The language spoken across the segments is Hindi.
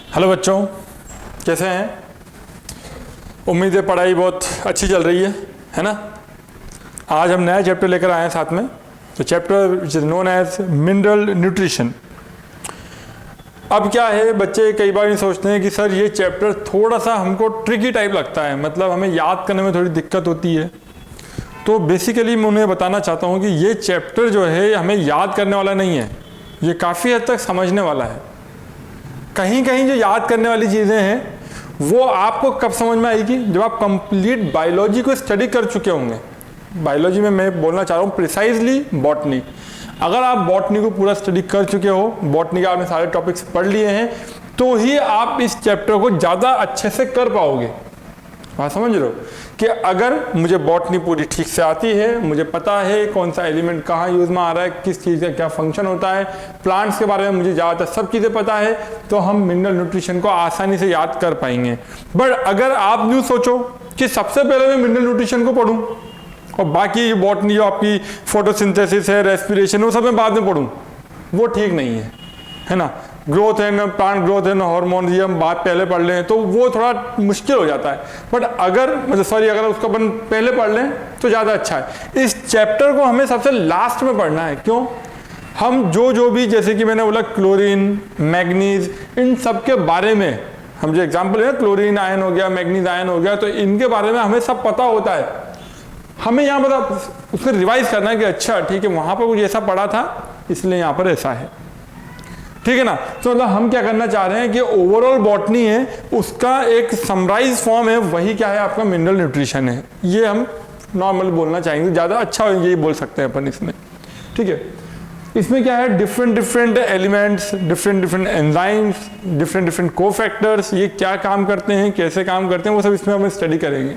हेलो बच्चों, कैसे हैं? उम्मीद है पढ़ाई बहुत अच्छी चल रही है ना। आज हम नया चैप्टर लेकर आए हैं साथ में। तो chapter which is known as mineral nutrition. अब क्या है, बच्चे कई बार ये सोचते हैं कि सर ये चैप्टर थोड़ा सा हमको ट्रिकी टाइप लगता है, मतलब हमें याद करने में थोड़ी दिक्कत होती है। तो बेसिकली मैं उन्हें बताना चाहता हूँ कि ये चैप्टर जो है हमें याद करने वाला नहीं है, ये काफ़ी हद तक समझने वाला है। कहीं कहीं जो याद करने वाली चीज़ें हैं वो आपको कब समझ में आएगी, जब आप कंप्लीट बायोलॉजी को स्टडी कर चुके होंगे। बायोलॉजी में मैं बोलना चाह रहा हूँ प्रिसाइजली बॉटनी। अगर आप बॉटनी को पूरा स्टडी कर चुके हो, बॉटनी के आपने सारे टॉपिक्स पढ़ लिए हैं, तो ही आप इस चैप्टर को ज़्यादा अच्छे से कर पाओगे। हाँ, समझ रहे हो कि अगर मुझे बॉटनी पूरी ठीक से आती है, मुझे पता है कौन सा एलिमेंट कहाँ यूज में आ रहा है, किस चीज़ का क्या फंक्शन होता है, प्लांट्स के बारे में मुझे ज़्यादातर सब चीज़ें पता है, तो हम मिनरल न्यूट्रिशन को आसानी से याद कर पाएंगे। बट अगर आप न्यू सोचो कि सबसे पहले मैं मिनरल न्यूट्रिशन को पढ़ूँ और बाकी बॉटनी जो आपकी फोटोसिंथेसिस है, रेस्पिरेशन, वो सब मैं बाद में पढ़ूँ, वो ठीक नहीं है ना। ग्रोथ है ना, प्लांट ग्रोथ है ना, हार्मोन, ये हम बात पहले पढ़ लें तो वो थोड़ा मुश्किल हो जाता है। बट अगर अगर उसको अपन पहले पढ़ लें तो ज़्यादा अच्छा है। इस चैप्टर को हमें सबसे लास्ट में पढ़ना है। क्यों? हम जो भी, जैसे कि मैंने बोला क्लोरीन, मैग्नीज, इन सब के बारे में हम जो एग्जाम्पल है, क्लोरीन आयन हो गया, मैग्नीज आयन हो गया, तो इनके बारे में हमें सब पता होता है। हमें यहाँ मतलब उसको रिवाइज करना है कि अच्छा ठीक है, वहाँ पर कुछ ऐसा पढ़ा था इसलिए यहाँ पर ऐसा है, ठीक है ना। तो मतलब हम क्या करना चाह रहे हैं कि ओवरऑल बॉटनी है उसका एक समराइज फॉर्म है, वही क्या है आपका मिनरल न्यूट्रिशन है। ये हम नॉर्मल बोलना चाहेंगे, ज़्यादा अच्छा यही बोल सकते हैं अपन इसमें, ठीक है। इसमें क्या है, different elements, different enzymes, different cofactors, ये क्या काम करते हैं, कैसे काम करते हैं, वो सब इसमें हम स्टडी करेंगे।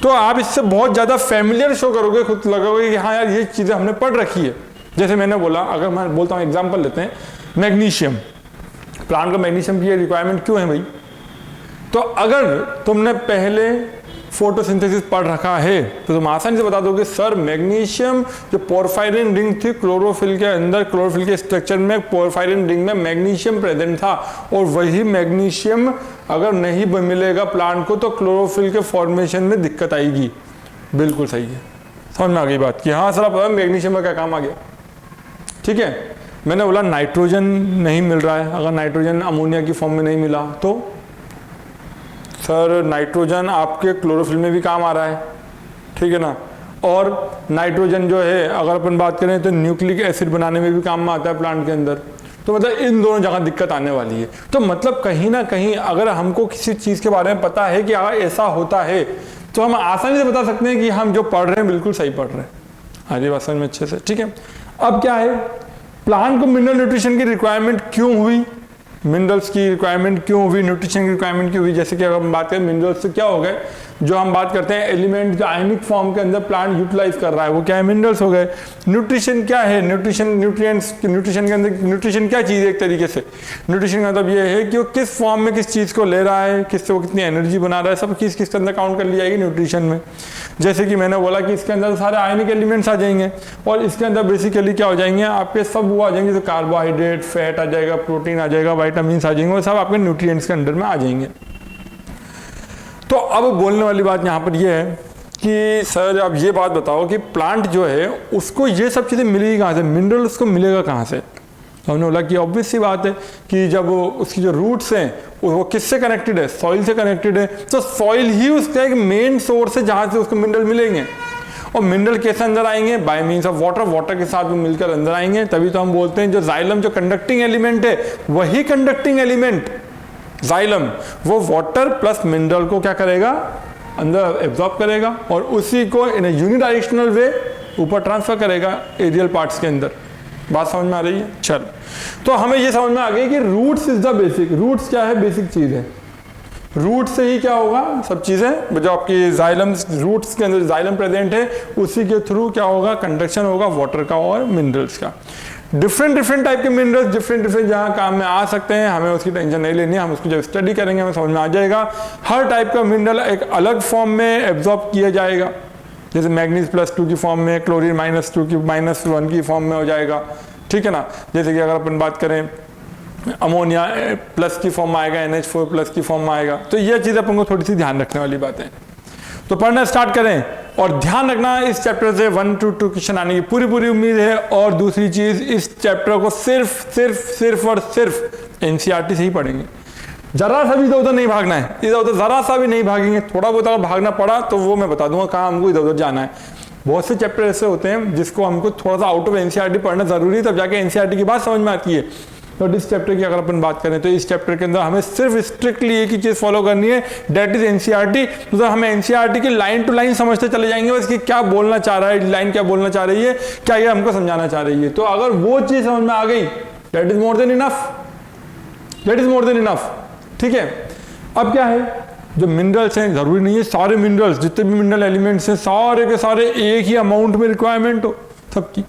तो आप इससे बहुत ज़्यादा फैमिलियर शो करोगे, खुद लगोगे कि हाँ यार ये चीज़ें हमने पढ़ रखी है। जैसे मैंने बोला, अगर मैं बोलता हूँ एग्जाम्पल लेते हैं, मैग्नीशियम, प्लांट का मैग्नीशियम की रिक्वायरमेंट क्यों है भाई? तो अगर तुमने पहले फोटोसिंथेसिस पढ़ रखा है तो तुम आसानी से बता दोगे सर मैग्नीशियम जो पोरफायरिन रिंग थी क्लोरोफिल के अंदर, क्लोरोफिल के स्ट्रक्चर में पोरफायरिन रिंग में मैग्नीशियम प्रेजेंट था, और वही मैग्नीशियम अगर नहीं मिलेगा प्लांट को तो क्लोरोफिल के फॉर्मेशन में दिक्कत आएगी। बिल्कुल सही है, समझ में आ गई बात कि हाँ सर अब मैग्नीशियम का क्या काम आ गया, ठीक है। मैंने बोला नाइट्रोजन नहीं मिल रहा है, अगर नाइट्रोजन अमोनिया की फॉर्म में नहीं मिला तो सर नाइट्रोजन आपके क्लोरोफिल में भी काम आ रहा है, ठीक है ना। और नाइट्रोजन जो है अगर अपन बात करें तो न्यूक्लिक एसिड बनाने में भी काम में आता है प्लांट के अंदर। तो मतलब इन दोनों जगह दिक्कत आने वाली है। तो मतलब कहीं ना कहीं अगर हमको किसी चीज़ के बारे में पता है कि अगर ऐसा होता है तो हम आसानी से बता सकते हैं कि हम जो पढ़ रहे हैं बिल्कुल सही पढ़ रहे हैं। आगे बात समझ में अच्छे से, ठीक है। अब क्या है, प्लांट को मिनरल न्यूट्रिशन की रिक्वायरमेंट क्यों हुई, मिनरल्स की रिक्वायरमेंट क्यों हुई, न्यूट्रिशन की रिक्वायरमेंट क्यों हुई? जैसे कि अगर हम बात करें मिनरल्स से क्या हो गए, जो हम बात करते हैं एलिमेंट जो आयनिक फॉर्म के अंदर प्लांट यूटिलाइज कर रहा है वो क्या है, मिनरल्स हो गए। न्यूट्रिशन क्या है, न्यूट्रिशन के अंदर न्यूट्रिशन क्या चीज़ है? एक तरीके से न्यूट्रिशन का मतलब ये है कि वो किस फॉर्म में किस चीज़ को ले रहा है, किससे वो कितनी एनर्जी बना रहा है, सब चीज़ किसके अंदर काउंट कर ली जाएगी न्यूट्रिशन में। जैसे कि मैंने बोला कि इसके अंदर सारे आयनिक एलिमेंट्स आ जाएंगे और इसके अंदर बेसिकली क्या हो जाएंगे आपके, सब वो आ जाएंगे, तो कार्बोहाइड्रेट, फैट आ जाएगा, प्रोटीन आ जाएगा, वाइटामिन आ जाएंगे, वो सब आपके न्यूट्रिएंट्स के अंडर में आ जाएंगे। तो अब बोलने वाली बात यहाँ पर ये है कि सर अब ये बात बताओ कि प्लांट जो है उसको ये सब चीज़ें मिलेगी कहाँ से, मिनरल उसको मिलेगा कहाँ से? तो हमने बोला कि ऑब्वियस सी बात है कि जब उसकी जो रूट्स हैं वो किससे कनेक्टेड है, सॉइल से कनेक्टेड है, तो सॉइल ही उसका एक मेन सोर्स है जहाँ से उसको मिनरल मिलेंगे। और मिनरल कैसे अंदर आएंगे? Bye means of water, water के साथ वो मिलकर अंदर आएंगे। तभी तो हम बोलते हैं जो जाइलम जो कंडक्टिंग एलिमेंट है, वही कंडक्टिंग एलिमेंट जाइलम वो वाटर प्लस मिनरल को क्या करेगा, अंदर एब्जॉर्ब करेगा और उसी को इन यूनिडायरेक्शनल वे ऊपर ट्रांसफर करेगा एरियल पार्ट्स के अंदर। बात समझ में आ रही है? चल, तो हमें ये समझ में आ गई कि roots is the basic. Roots क्या है? बेसिक चीज है। रूट से ही क्या होगा, सब चीजें जो आपकी जाइलम, रूट्स के अंदर जाइलम प्रेजेंट है, उसी के थ्रू क्या होगा, कंडक्शन होगा वाटर का और मिनरल्स का। डिफरेंट टाइप के मिनरल्स डिफरेंट जहाँ काम में आ सकते हैं, हमें उसकी टेंशन नहीं लेनी है, हम उसको जब स्टडी करेंगे हमें समझ में आ जाएगा। हर टाइप का मिनरल एक अलग फॉर्म में एब्जॉर्ब किया जाएगा, जैसे मैग्नीज +2 की फॉर्म में, क्लोरीन -2 की -1 की फॉर्म में हो जाएगा, ठीक है ना। जैसे कि अगर अपन बात करें अमोनिया प्लस की फॉर्म में आएगा, NH4 प्लस की फॉर्म में आएगा। तो ये चीज़ अपन को थोड़ी सी ध्यान रखने वाली बात है। तो पढ़ना स्टार्ट करें और ध्यान रखना इस चैप्टर से 1 to 2 क्वेश्चन आने की पूरी उम्मीद है। और दूसरी चीज़, इस चैप्टर को सिर्फ और सिर्फ NCERT से ही पढ़ेंगे। जरा सा भी इधर उधर नहीं भागना है, इधर उधर जरा सा भी नहीं भागेंगे। थोड़ा बहुत अगर भागना पड़ा तो वो मैं बता दूंगा कहाँ हमको इधर उधर जाना है। बहुत से चैप्टर ऐसे होते हैं जिसको हमको थोड़ा सा आउट ऑफ NCERT पढ़ना जरूरी है, तब जाके NCERT की बात समझ में आती है। तो इस चैप्टर की अगर अपन बात करें तो इस चैप्टर के अंदर हमें सिर्फ स्ट्रिक्टली एक ही चीज फॉलो करनी है, दैट इज NCERT। मतलब हमें NCERT की लाइन टू लाइन समझते चले जाएंगे बस कि क्या बोलना चाह रहा है, लाइन क्या बोलना चाह रही है, क्या ये हमको समझाना चाह रही है। तो अगर वो चीज समझ में आ गई, that is more than enough, that is more than enough. ठीक है, अब क्या है, जो मिनरल्स हैं, जरूरी नहीं है सारे मिनरल्स, जितने भी मिनरल एलिमेंट्स हैं सारे के सारे एक ही अमाउंट में रिक्वायरमेंट हो सबकी।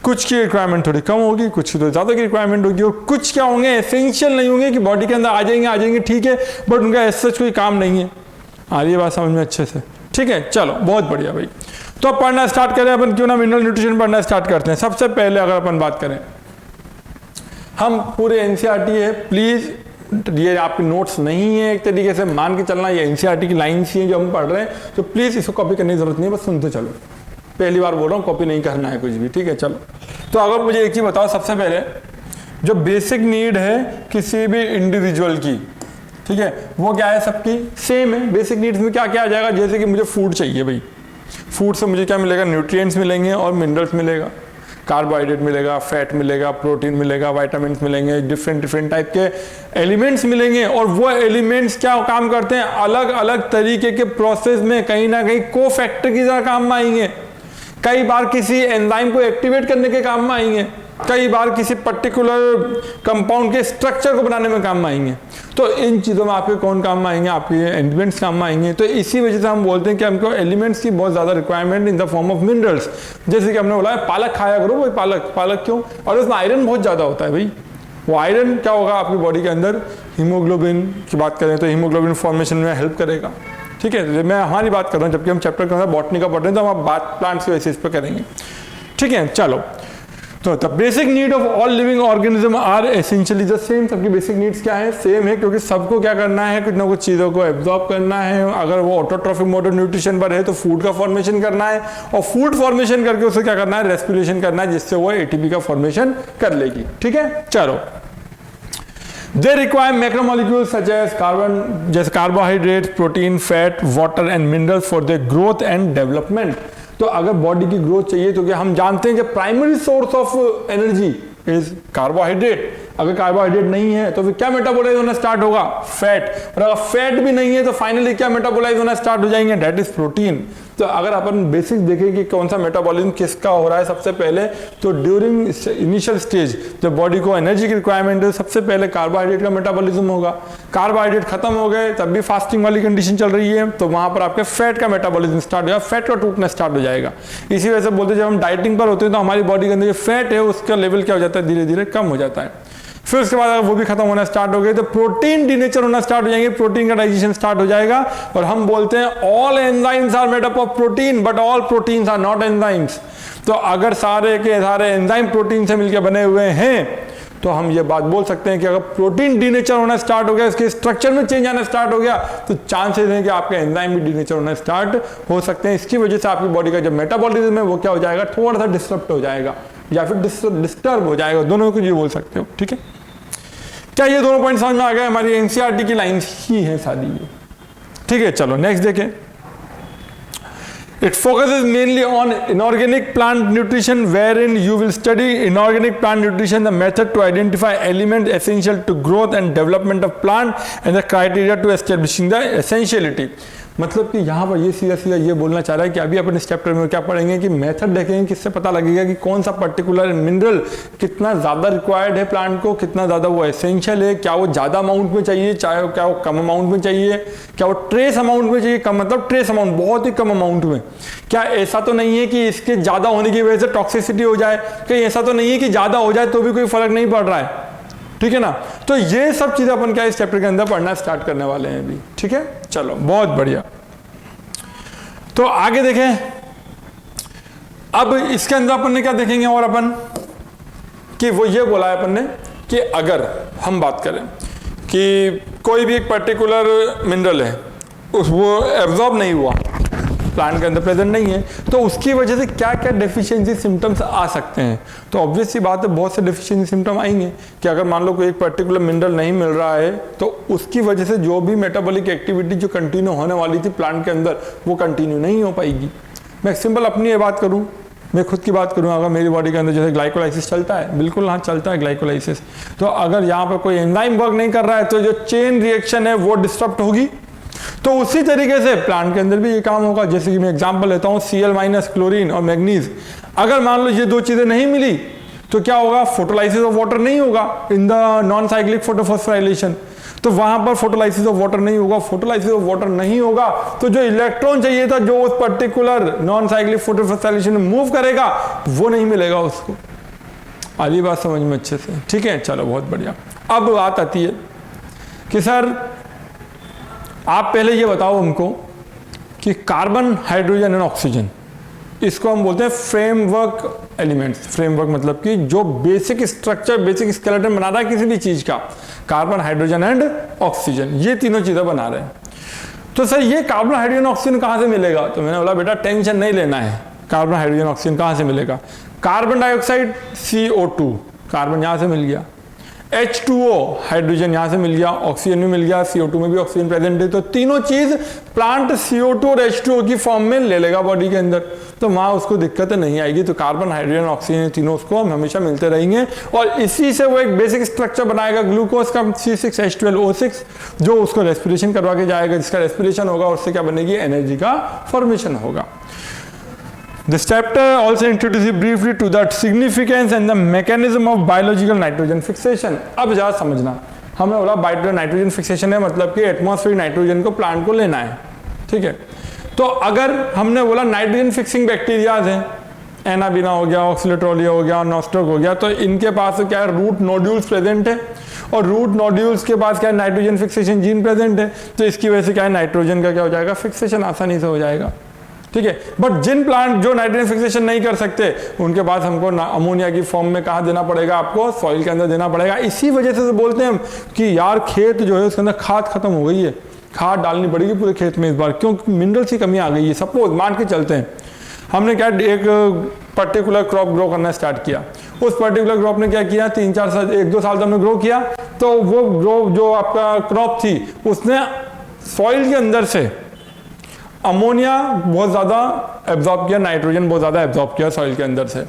कुछ की रिक्वायरमेंट थोड़ी कम होगी, कुछ तो ज़्यादा की रिक्वायरमेंट होगी, और कुछ क्या होंगे एसेंशियल नहीं होंगे कि बॉडी के अंदर आ जाएंगे ठीक है, बट उनका ऐसा कोई काम नहीं है। आ रही है बात समझ में अच्छे से? ठीक है, चलो बहुत बढ़िया भाई। तो अब पढ़ना स्टार्ट करें अपन, क्यों ना मिनरल न्यूट्रिशन पढ़ना स्टार्ट करते हैं। सबसे पहले अगर अपन बात करें, हम पूरे NCERT है, प्लीज़ ये आपके नोट्स नहीं है, एक तरीके से मान के चलना, ये NCERT की लाइन्स ही हैं जो हम पढ़ रहे हैं, तो प्लीज़ इसको कॉपी करने की जरूरत नहीं है, बस सुनते चलो। पहली बार बोल रहा हूँ, कॉपी नहीं करना है कुछ भी, ठीक है। चलो, तो अगर मुझे एक चीज़ बताओ, सबसे पहले जो बेसिक नीड है किसी भी इंडिविजुअल की, ठीक है, वो क्या है? सबकी सेम है। बेसिक नीड्स में क्या क्या आ जाएगा? जैसे कि मुझे फूड चाहिए भाई, फूड से मुझे क्या मिलेगा? न्यूट्रिएंट्स मिलेंगे और मिनरल्स मिलेगा, कार्बोहाइड्रेट मिलेगा, फैट मिलेगा, प्रोटीन मिलेगा, विटामिन मिलेंगे, डिफरेंट टाइप के एलिमेंट्स मिलेंगे। और वो एलिमेंट्स क्या काम करते हैं? अलग अलग तरीके के प्रोसेस में कहीं ना कहीं को फैक्टर की तरह काम में आएंगे। कई बार किसी एंजाइम को एक्टिवेट करने के काम में आएंगे, कई बार किसी पर्टिकुलर कंपाउंड के स्ट्रक्चर को बनाने में काम में आएंगे। तो इन चीज़ों में आपके कौन काम में आएंगे? आपके एलिमेंट्स काम में आएंगे। तो इसी वजह से हम बोलते हैं कि हमको एलिमेंट्स की बहुत ज़्यादा requirement in the form of minerals. जैसे कि हमने बोला है पालक खाया करो, वही पालक क्यों? और उसमें आयरन बहुत ज़्यादा होता है भाई। वो आयरन क्या होगा आपकी बॉडी के अंदर? हीमोग्लोबिन की बात करें तो हीमोग्लोबिन फॉर्मेशन में हेल्प करेगा। ठीक है, मैं हमारी बात कर रहा हूँ, जबकि हम चैप्टर के अंदर बॉटनी का पढ़ रहे हैं, तो हम बात प्लांट्स के बेसिस पे करेंगे। ठीक है, चलो। तो the basic need of all living organism are essentially the same. सबकी बेसिक नीड्स क्या है? सेम है, क्योंकि सबको क्या करना है? कुछ ना कुछ चीज़ों को एब्जॉर्ब करना है। अगर वो ऑटोट्रॉफिक मोड ऑफ न्यूट्रिशन पर है तो फूड का फॉर्मेशन करना है, और फूड फॉर्मेशन करके उसे क्या करना है? रेस्पिरेशन करना है, जिससे वो ATP का फॉर्मेशन कर लेगी। ठीक है, चलो। They require macromolecules such as carbon, जैसे carbohydrates, protein, fat, water and minerals for their growth and development। तो अगर बॉडी की ग्रोथ चाहिए तो क्या हम जानते हैं कि primary source of energy is carbohydrate. अगर कार्बोहाइड्रेट नहीं है तो फिर क्या मेटाबोलाइज होना स्टार्ट होगा? फैट। और अगर फैट भी नहीं है तो फाइनली क्या मेटाबोलाइज होना स्टार्ट हो जाएंगे? That is protein. तो अगर अपन बेसिक देखें कि कौन सा मेटाबॉलिज्म किसका हो रहा है, सबसे पहले तो ड्यूरिंग इनिशियल स्टेज जब बॉडी को एनर्जी की रिक्वायरमेंट है, सबसे पहले कार्बोहाइड्रेट का मेटाबॉलिज्म होगा। कार्बोहाइड्रेट खत्म हो गए तब भी फास्टिंग वाली कंडीशन चल रही है, तो वहां पर आपके फैट का मेटाबॉलिज्म स्टार्ट हो जाएगा, फैट का टूटना स्टार्ट हो जाएगा। इसी वजह से बोलते हैं जब हम डाइटिंग पर होते हैं तो हमारी बॉडी के अंदर जो फैट है उसका लेवल क्या हो जाता है? धीरे धीरे कम हो जाता है। फिर उसके बाद अगर वो भी खत्म होना स्टार्ट हो गए तो प्रोटीन डिनेचर होना स्टार्ट हो जाएंगे, प्रोटीन का डाइजेशन स्टार्ट हो जाएगा। और हम बोलते हैं all enzymes are made up of protein but all proteins are not enzymes. तो अगर सारे के सारे एंजाइम प्रोटीन से मिलकर बने हुए हैं तो हम ये बात बोल सकते हैं कि अगर प्रोटीन डिनेचर होना स्टार्ट हो गया, इसके स्ट्रक्चर में चेंज आना स्टार्ट हो गया, तो चांसेस हैं कि आपके एंजाइम भी डिनेचर होना स्टार्ट हो सकते हैं। इसकी वजह से आपकी बॉडी का जो मेटाबॉलिज्म है वो क्या हो जाएगा? थोड़ा सा डिस्टर्ब हो जाएगा या फिर डिस्टर्ब हो जाएगा, दोनों को ये बोल सकते हो। ठीक है, क्या ये दोनों पॉइंट समझ में आ गए? हमारी NCERT की लाइन ही है सारी ये। ठीक है, चलो नेक्स्ट देखें। It focuses mainly on inorganic plant nutrition, wherein you will study inorganic plant nutrition, the method to identify elements essential to growth and development of plant, and the criteria to establishing the essentiality। मतलब कि यहाँ पर ये सीधा ये बोलना चाह रहा है कि अभी अपन इस चैप्टर में क्या पढ़ेंगे कि मेथड देखेंगे, किससे पता लगेगा कि कौन सा पर्टिकुलर मिनरल कितना ज़्यादा रिक्वायर्ड है प्लांट को, कितना ज़्यादा वो एसेंशियल है, क्या वो ज़्यादा अमाउंट में चाहिए, चाहे क्या वो कम अमाउंट में चाहिए, क्या वो ट्रेस अमाउंट में चाहिए, कम मतलब ट्रेस अमाउंट बहुत ही कम अमाउंट में। क्या ऐसा तो नहीं है कि इसके ज़्यादा होने की वजह से टॉक्सिसिटी हो जाए, कहीं ऐसा तो नहीं है कि ज़्यादा हो जाए तो भी कोई फर्क नहीं पड़ रहा है। ठीक है ना, तो ये सब चीजें अपन क्या इस चैप्टर के अंदर पढ़ना स्टार्ट करने वाले हैं अभी। ठीक है, चलो बहुत बढ़िया। तो आगे देखें, अब इसके अंदर अपन ने क्या देखेंगे और अपन कि वो ये बोला है अपन ने कि अगर हम बात करें कि कोई भी एक पर्टिकुलर मिनरल है वो एब्जॉर्ब नहीं हुआ, प्लांट के अंदर प्रेजेंट नहीं है, तो उसकी वजह से क्या क्या डेफिशिएंसी सिम्टम्स आ सकते हैं। तो ऑब्वियस सी बात है बहुत से डेफिशिएंसी सिम्टम आएंगे कि अगर मान लो कोई एक पर्टिकुलर मिनरल नहीं मिल रहा है तो उसकी वजह से जो भी मेटाबॉलिक एक्टिविटी जो कंटिन्यू होने वाली थी प्लांट के अंदर वो कंटिन्यू नहीं हो पाएगी। मैं सिंपल अपनी बात करूँ, मैं खुद की बात करूँ, अगर मेरी बॉडी के अंदर जैसे ग्लाइकोलाइसिस चलता है, बिल्कुल हाँ चलता है ग्लाइकोलाइसिस, तो अगर यहाँ पर कोई एंजाइम वर्क नहीं कर रहा है तो जो चेन रिएक्शन है वो डिस्टर्ब होगी। तो उसी तरीके से प्लांट के अंदर भी ये काम होगा। जैसे कि मैं एग्जांपल लेता हूँ Cl- क्लोरीन और मैग्नीज, अगर मान लो ये दो चीजें नहीं मिली तो क्या होगा, फोटोलाइसिस ऑफ वाटर नहीं होगा in the non cyclic photophosphorylation, तो वहां पर फोटोलाइसिस ऑफ वाटर नहीं होगा। फोटोलाइसिस ऑफ वाटर नहीं होगा तो जो इलेक्ट्रॉन चाहिए था जो उस पर्टिकुलर नॉन साइक्लिक फोटोफॉस्फोराइलेशन में मूव करेगा वो नहीं मिलेगा उसको। आली बात समझ में अच्छे से, ठीक है, चलो बहुत बढ़िया। अब बात आती है कि सर आप पहले ये बताओ हमको कि कार्बन, हाइड्रोजन एंड ऑक्सीजन, इसको हम बोलते हैं फ्रेमवर्क एलिमेंट्स। फ्रेमवर्क मतलब कि जो बेसिक स्ट्रक्चर, बेसिक स्केलेटन बना रहा है किसी भी चीज का, कार्बन, हाइड्रोजन एंड ऑक्सीजन, ये तीनों चीजें बना रहे हैं। तो सर ये कार्बन, हाइड्रोजन, ऑक्सीजन कहां से मिलेगा? तो मैंने बोला बेटा टेंशन नहीं लेना है, कार्बन, हाइड्रोजन, ऑक्सीजन कहां से मिलेगा? कार्बन डाइऑक्साइड CO2, कार्बन यहां से मिल गया, H2O हाइड्रोजन यहां से मिल गया, ऑक्सीजन भी मिल गया, CO2 में भी ऑक्सीजन प्रेजेंट है, तो तीनों चीज प्लांट CO2 और H2O की फॉर्म में ले लेगा बॉडी के अंदर, तो वहां उसको दिक्कत नहीं आएगी। तो कार्बन, हाइड्रोजन, ऑक्सीजन तीनों उसको हम हमेशा मिलते रहेंगे और इसी से वो एक बेसिक स्ट्रक्चर बनाएगा ग्लूकोज का C6H12O6, जो उसको रेस्पिरेशन करवा के जाएगा, जिसका रेस्पिरेशन होगा उससे क्या बनेगी, एनर्जी का फॉर्मेशन होगा। This chapter also introduces you briefly to the significance and the mechanism of biological nitrogen fixation। अब जरा समझना, हमें बोला बायो नाइट्रोजन फिक्सेशन है मतलब कि एटमॉस्फेरिक नाइट्रोजन को प्लांट को लेना है, ठीक है। तो अगर हमने बोला नाइट्रोजन फिक्सिंग बैक्टीरियाज हैं, एनाबिना हो गया, ऑक्सीलेट्रोलिया हो गया, नॉस्टोक हो गया, तो इनके पास क्या है, रूट नोड्यूल्स प्रेजेंट है और रूट नोड्यूल्स के पास क्या है, नाइट्रोजन फिक्सेशन जीन प्रेजेंट है, तो इसकी वजह से क्या है, नाइट्रोजन का क्या हो जाएगा, फिक्सेशन आसानी से हो जाएगा, ठीक है। बट जिन प्लांट जो नाइट्रोजन फिक्सेशन नहीं कर सकते उनके पास हमको अमोनिया की फॉर्म में कहाँ देना पड़ेगा, आपको सॉइल के अंदर देना पड़ेगा। इसी वजह से बोलते हैं हम कि यार खेत जो है उसके अंदर खाद खत्म हो गई है, खाद डालनी पड़ेगी पूरे खेत में इस बार, क्योंकि मिनरल्स की कमी आ गई है। सपोज मान के चलते हैं हमने क्या एक पर्टिकुलर क्रॉप ग्रो करना स्टार्ट किया, उस पर्टिकुलर क्रॉप ने क्या किया, 3-4 साल, 1-2 साल तो हमने ग्रो किया, तो वो ग्रो जो आपका क्रॉप थी उसने सॉइल के अंदर से अमोनिया बहुत ज़्यादा एब्जॉर्ब किया, नाइट्रोजन बहुत ज़्यादा एब्जॉर्ब किया सॉइल के अंदर से,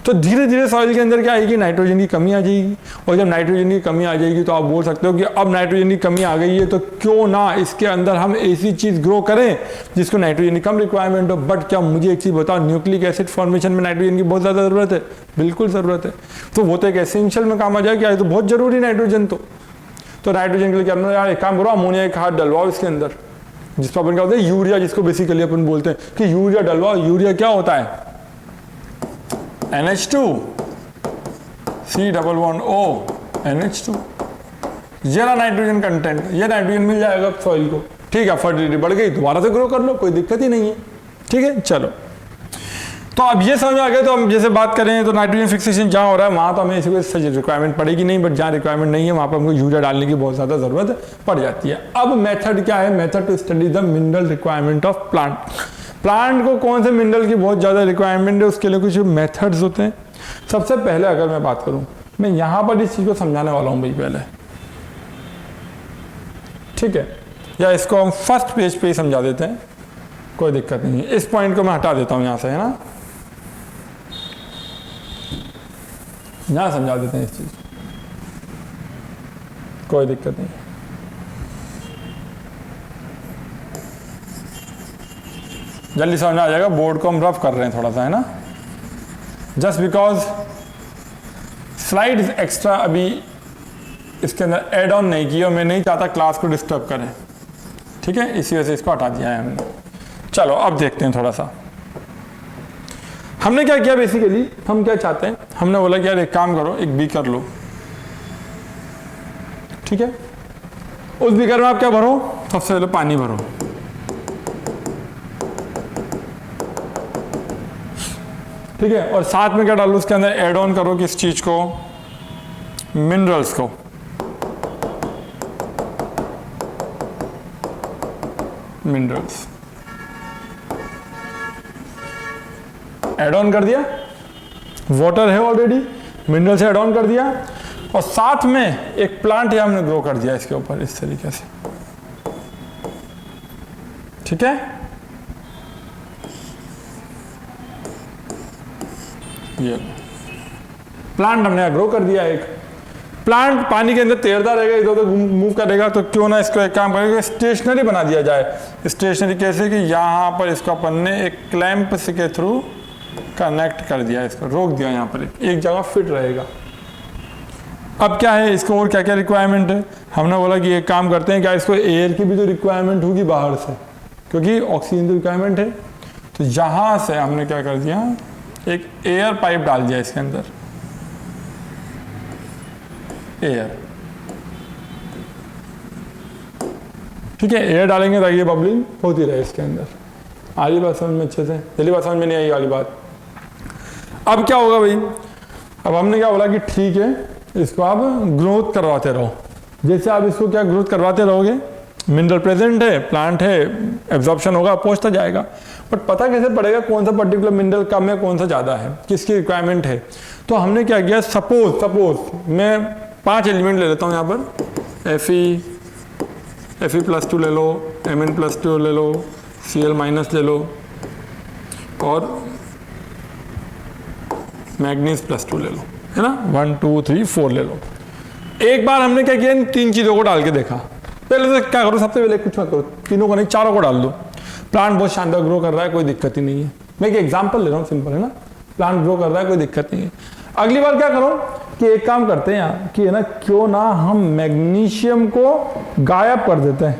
तो धीरे धीरे सॉइल के अंदर क्या आएगी, नाइट्रोजन की कमी आ जाएगी। और जब नाइट्रोजन की कमी आ जाएगी तो आप बोल सकते हो कि अब नाइट्रोजन की कमी आ गई है तो क्यों ना इसके अंदर हम ऐसी चीज़ ग्रो करें जिसको नाइट्रोजन की कम रिक्वायरमेंट हो। बट क्या मुझे एक चीज़ बताओ, न्यूक्लिक एसिड फॉर्मेशन में नाइट्रोजन की बहुत ज़्यादा ज़रूरत है? बिल्कुल ज़रूरत है। तो वो तो एक एसेंशियल में काम आ जाए, क्या है तो बहुत ज़रूरी नाइट्रोजन, तो नाइट्रोजन के लिए क्या करना, यार एक काम करो, अमोनिया की खाद डलवाओ इसके अंदर, जिसको अपन क्या होता है, यूरिया, जिसको बेसिकली अपन बोलते हैं कि यूरिया डलवाओ। यूरिया क्या होता है, NH2 C++O NH2, जरा नाइट्रोजन कंटेंट, ये नाइट्रोजन मिल जाएगा सॉइल को, ठीक है, फर्टिलिटी बढ़ गई, दोबारा से ग्रो कर लो, कोई दिक्कत ही नहीं है, ठीक है। चलो, तो अब ये समझ आ गया। तो हम जैसे बात करें तो नाइट्रोजन फिक्सेशन जहाँ हो रहा है वहाँ तो हमें इसी रिक्वायरमेंट पड़ेगी नहीं, बट जहाँ रिक्वायरमेंट नहीं है वहाँ पर हमको यूरिया डालने की बहुत ज़्यादा ज़रूरत पड़ जाती है। अब मेथड क्या है, method to study the mineral requirement of plant. Plant को कौन से मिनरल की बहुत ज़्यादा रिक्वायरमेंट है, उसके लिए कुछ मेथड्स होते हैं। सबसे पहले अगर मैं बात करूँ, मैं यहाँ पर इस चीज़ को समझाने वाला हूँ भाई पहले, ठीक है, या इसको हम फर्स्ट पेज पे ही समझा देते हैं, कोई दिक्कत नहीं है। इस पॉइंट को मैं हटा देता हूँ यहाँ से, है ना, यहाँ समझा देते हैं इस चीज, कोई दिक्कत नहीं। जल्दी समझ आ जाएगा, बोर्ड को हम रफ कर रहे हैं थोड़ा सा, है ना, जस्ट बिकॉज स्लाइड्स एक्स्ट्रा अभी इसके अंदर एड ऑन नहीं किया, मैं नहीं चाहता क्लास को डिस्टर्ब करें, ठीक है, इसी वजह से इसको हटा दिया है हमने। चलो अब देखते हैं थोड़ा सा हमने क्या किया। बेसिकली हम क्या चाहते हैं, हमने बोला कि यार एक काम करो, एक बीकर लो, ठीक है, उस बीकर में आप क्या भरो, सबसे पहले पानी भरो, ठीक है, और साथ में क्या डालो, उसके अंदर एड ऑन करो किस चीज को, मिनरल्स को मिनरल्स ऐड ऑन कर दिया, वाटर है ऑलरेडी, मिनरल्स ऐड ऑन कर दिया, और साथ में एक प्लांट है हमने ग्रो कर दिया इसके ऊपर इस तरीके से, ठीक है। ये प्लांट हमने ग्रो कर दिया। एक प्लांट पानी के अंदर तैरता रहेगा, इधर उधर मूव करेगा, तो क्यों ना इसको एक काम करेगा, स्टेशनरी बना दिया जाए। स्टेशनरी कैसे कि यहाँ पर इसको अपन ने एक क्लैंप के थ्रू कनेक्ट कर दिया, इसको रोक दिया, यहाँ पर एक जगह फिट रहेगा। अब क्या है, इसको और क्या क्या रिक्वायरमेंट है, हमने बोला कि एक काम करते हैं, क्या इसको एयर की भी तो रिक्वायरमेंट होगी बाहर से, क्योंकि ऑक्सीजन की रिक्वायरमेंट है। तो यहाँ से हमने क्या कर दिया, एक एयर पाइप डाल दिया इसके अंदर, एयर, ठीक है। एयर डालेंगे ताकि ये बबलिंग होती रहे इसके अंदर। आ रही बात समझ में अच्छे से? पहली बात समझ में नहीं आई वाली बात। अब क्या होगा भाई, अब हमने क्या बोला कि ठीक है, इसको आप ग्रोथ करवाते रहो। जैसे आप इसको क्या ग्रोथ करवाते रहोगे, मिनरल प्रेजेंट है, प्लांट है, एब्जॉर्प्शन होगा, पहुंचता जाएगा। बट पता कैसे पड़ेगा कौन सा पर्टिकुलर मिनरल कम है, कौन सा ज़्यादा है, किसकी रिक्वायरमेंट है? तो हमने क्या किया, सपोज मैं 5 एलिमेंट ले लेता हूँ यहाँ पर, Fe+2 ले लो, Mn+2 ले लो, Cl- ले लो, और मैग्नीज+2 ले लो, है ना, 1 2 3 4 ले लो। एक बार हमने क्या किया, इन 3 चीज़ों को डाल के देखा। पहले तो क्या करो, सबसे पहले कुछ मत करो, तीनों को नहीं, चारों को डाल दो। प्लांट बहुत शानदार ग्रो कर रहा है, कोई दिक्कत ही नहीं है। मैं एक एग्जांपल ले रहा हूँ, सिंपल है ना, प्लांट ग्रो कर रहा है, कोई दिक्कत नहीं है। अगली बार क्या करो कि एक काम करते हैं यार कि है ना, क्यों ना हम मैग्नीशियम को गायब कर देते हैं